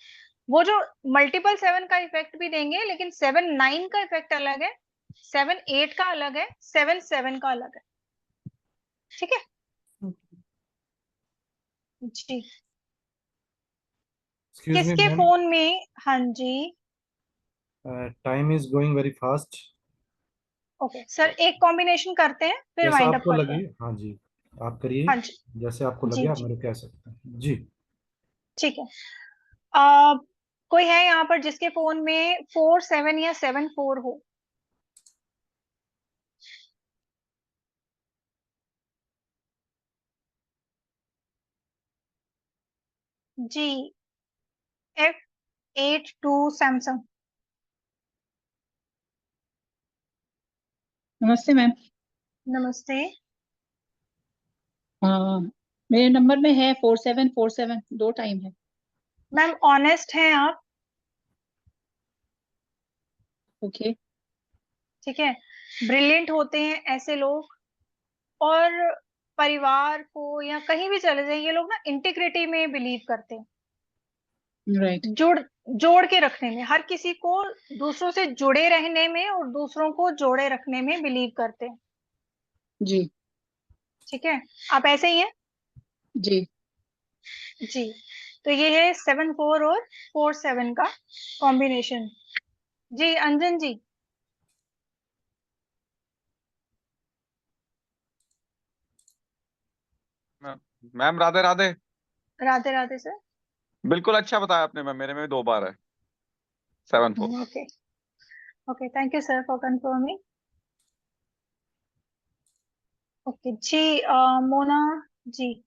वो जो मल्टीपल 7 का इफेक्ट भी देंगे, लेकिन 7 9 का इफेक्ट अलग है, 7 8 का अलग है, 7 7 का अलग है। ठीक है जी। एक्सक्यूज मी किसके मैम, फोन में? हाँ जी time is going very fast. Okay sir, एक कॉम्बिनेशन करते हैं फिर जैसा वाइंड अप आपको करते लगे, हैं। हाँ जी, आप करिए। हाँ जी जैसे आपको लगे जी आप जी मेरे को कह सकते हैं जी। ठीक है। कोई है यहाँ पर जिसके फोन में 4 7 या 7 4 हो? जी F82 सैमसंग। नमस्ते मैम। नमस्ते। मेरे नंबर में है 4747, 2 टाइम है। मैम ऑनेस्ट हैं आप? ओके। ठीक है, ब्रिलियंट होते हैं ऐसे लोग, और परिवार को या कहीं भी चले जाए, ये लोग ना इंटीग्रिटी में बिलीव करते हैं। राइट। जोड़ के रखने में, हर किसी को दूसरों से जुड़े रहने में और दूसरों को जोड़े रखने में बिलीव करते हैं। जी ठीक है, आप ऐसे ही हैं? जी। जी, तो ये है 7 4 और 4 7 का कॉम्बिनेशन। जी अंजन जी। मैम राधे राधे। राधे राधे सर। बिल्कुल अच्छा बताया आपने मैम, मेरे में 2 बार है 7 4। Okay okay, thank you sir for confirming. Okay जी, मोना जी।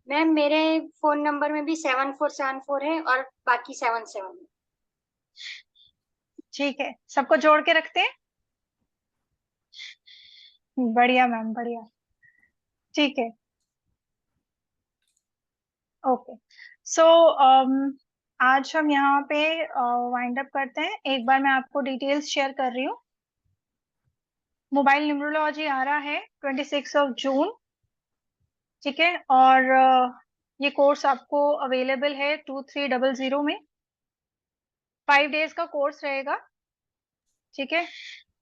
मैम मेरे फोन नंबर में भी 7474 है और बाकी 77 है। ठीक है, सबको जोड़ के रखते हैं। बढ़िया मैम, बढ़िया। ठीक है ओके। सो आज हम यहाँ पे वाइंड अप करते हैं। एक बार मैं आपको डिटेल्स शेयर कर रही हूँ। मोबाइल न्यूमरोलॉजी आ रहा है 26 जून। ठीक है, और ये कोर्स आपको अवेलेबल है 2300 में। 5 डेज का कोर्स रहेगा। ठीक है,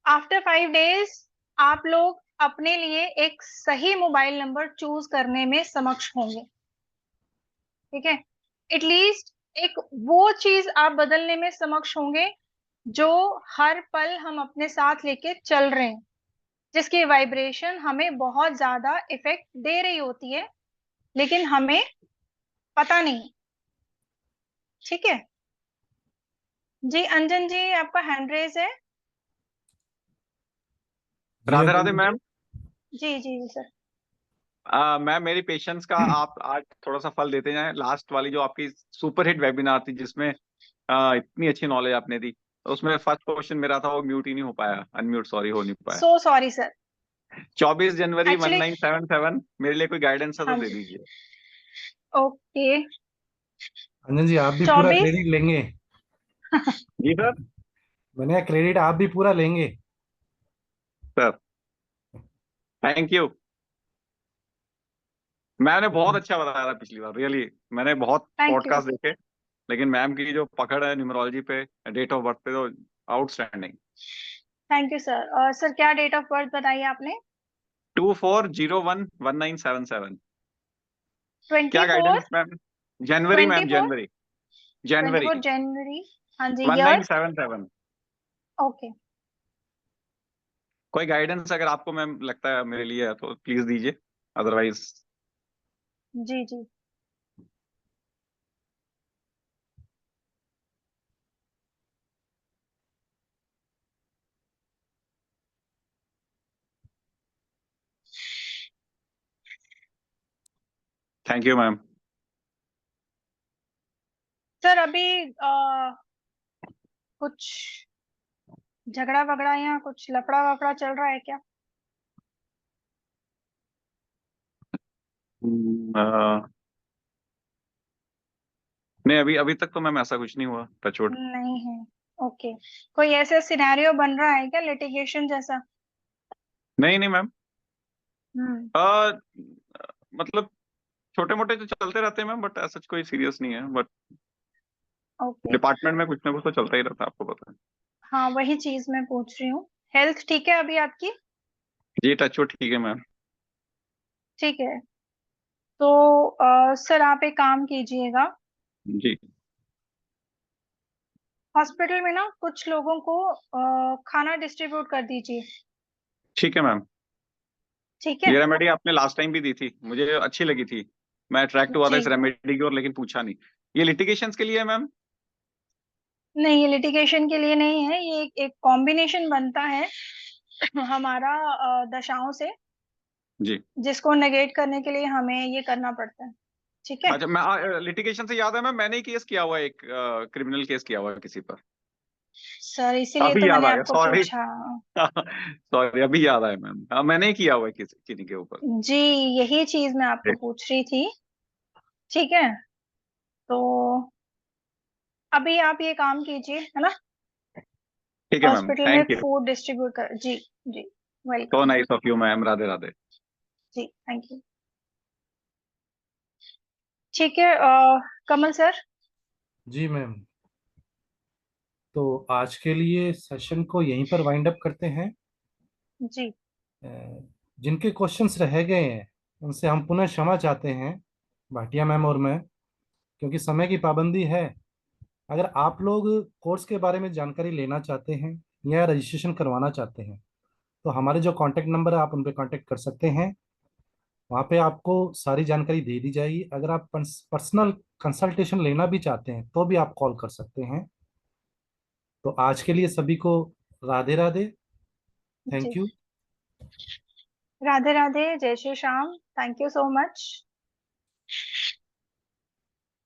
आफ्टर 5 डेज आप लोग अपने लिए एक सही मोबाइल नंबर चूज करने में सक्षम होंगे। ठीक है, एटलीस्ट एक वो चीज आप बदलने में सक्षम होंगे जो हर पल हम अपने साथ लेके चल रहे हैं, जिसकी वाइब्रेशन हमें बहुत ज्यादा इफेक्ट दे रही होती है, लेकिन हमें पता नहीं। ठीक है जी, अंजन जी आपका हैंड रेज है। जी राधे अंजन राधे जी। मैम। जी जी सर। मैम मेरी पेशेंस का आप आज थोड़ा सा फल देते जाएं। लास्ट वाली जो आपकी सुपर हिट वेबिनार थी जिसमें इतनी अच्छी नॉलेज आपने दी, तो उसमें फर्स्ट क्वेश्चन मेरा था वो म्यूट ही नहीं हो पाया, अनम्यूट सॉरी हो नहीं पाया। So sorry sir. 24 जनवरी एक्चुअली 1977, मेरे लिए कोई गाइडेंस है तो हाँ दे जी दीजिए। ओके। अंजन जी आप भी पूरा 24 क्रेडिट लेंगे? जी सर। मैंने क्रेडिट आप भी पूरा लेंगे? Sir thank you. मैंने बहुत अच्छा बताया था पिछली बार, रियली मैंने बहुत थैंक यू। पॉडकास्ट देखे, लेकिन मैम की जो पकड़ है न्यूमरोलॉजी पे, डेट ऑफ बर्थ पे, तो आउटस्टैंडिंग। Thank you sir. और सर क्या डेट ऑफ बर्थ बताई आपने? 24011977। क्या 24 गाइडेंस मैम? जनवरी मैम, 24 जनवरी। जनवरी 24 जनवरी। हाँ जी, ईयर। 1977। ओके। कोई गाइडेंस अगर आपको मैम लगता है मेरे लिए है तो प्लीज दीजिए, अदरवाइज। जी जी। Thank you ma'am. सर अभी कुछ झगड़ा वगड़ा या कुछ लफड़ा वफड़ा चल रहा है क्या? नहीं, अभी अभी तक तो मैम ऐसा कुछ नहीं हुआ, टचवुड। नहीं है। ओके। कोई ऐसा सिनेरियो बन रहा है क्या, लिटिगेशन जैसा? नहीं नहीं मैम। हम्म। मतलब छोटे मोटे तो चलते रहते हैं मैम, बट ऐसा कोई सीरियस नहीं है। But okay. डिपार्टमेंट में कुछ ना कुछ तो चलता ही रहता है, आपको पता है। हाँ वही चीज मैं पूछ रही हूँ। हेल्थ ठीक है अभी आपकी? जी टचवुड ठीक है मैम। ठीक है। तो सर आप एक काम कीजिएगा, जी हॉस्पिटल में ना कुछ लोगों को खाना डिस्ट्रीब्यूट कर दीजिए। ठीक है मैम। ठीक है। ये रेमेडी आपने लास्ट टाइम भी दी थी, मुझे अच्छी लगी थी। मैं अट्रैक्ट हुआ था जी। इस रेमेडी की ओर, लेकिन पूछा नहीं। ये लिटिगेशंस के लिए है मैम? नहीं, ये लिटिगेशन के लिए नहीं है, ये एक कॉम्बिनेशन बनता है हमारा दशाओं से, जी। जिसको नेगेट करने के लिए हमें ये करना पड़ता है। ठीक है। अच्छा, मैं लिटिगेशन से याद है मैम, मैंने ही केस किया हुआ है, एक क्रिमिनल केस किया हुआ है किसी पर। सर इसीलिए अभी तो याद मैंने आ गया, आपको सॉरी। पूछा। सॉरी, अभी याद आया मैम। हाँ, मैंने ही किया हुआ है किसी के ऊपर। जी, यही चीज मैं आपको जी, पूछ रही थी। ठीक है। तो अभी आप ये काम कीजिए, है ना, ठीक है मैम, हॉस्पिटल में थैंक यू। फूड डिस्ट्रीब्यूट कर। जी। जी। So welcome. Nice of you ma'am, Radhe Radhe. जी थैंक यू। ठीक है कमल सर। जी मैम। तो आज के लिए सेशन को यहीं पर वाइंड अप करते हैं। जी। अ, जिनके क्वेश्चंस रह गए हैं उनसे हम पुनः क्षमा चाहते हैं, भाटिया मैम और मैं, क्योंकि समय की पाबंदी है। अगर आप लोग कोर्स के बारे में जानकारी लेना चाहते हैं या रजिस्ट्रेशन करवाना चाहते हैं तो हमारे जो कांटेक्ट नंबर है आप उन पर कांटेक्ट कर सकते हैं। वहाँ पे आपको सारी जानकारी दे दी जाएगी। अगर आप पर्सनल कंसल्टेशन लेना भी चाहते हैं तो भी आप कॉल कर सकते हैं। तो आज के लिए सभी को राधे राधे। जी। Thank you. राधे राधे, जय Shri Shyam, thank you so much.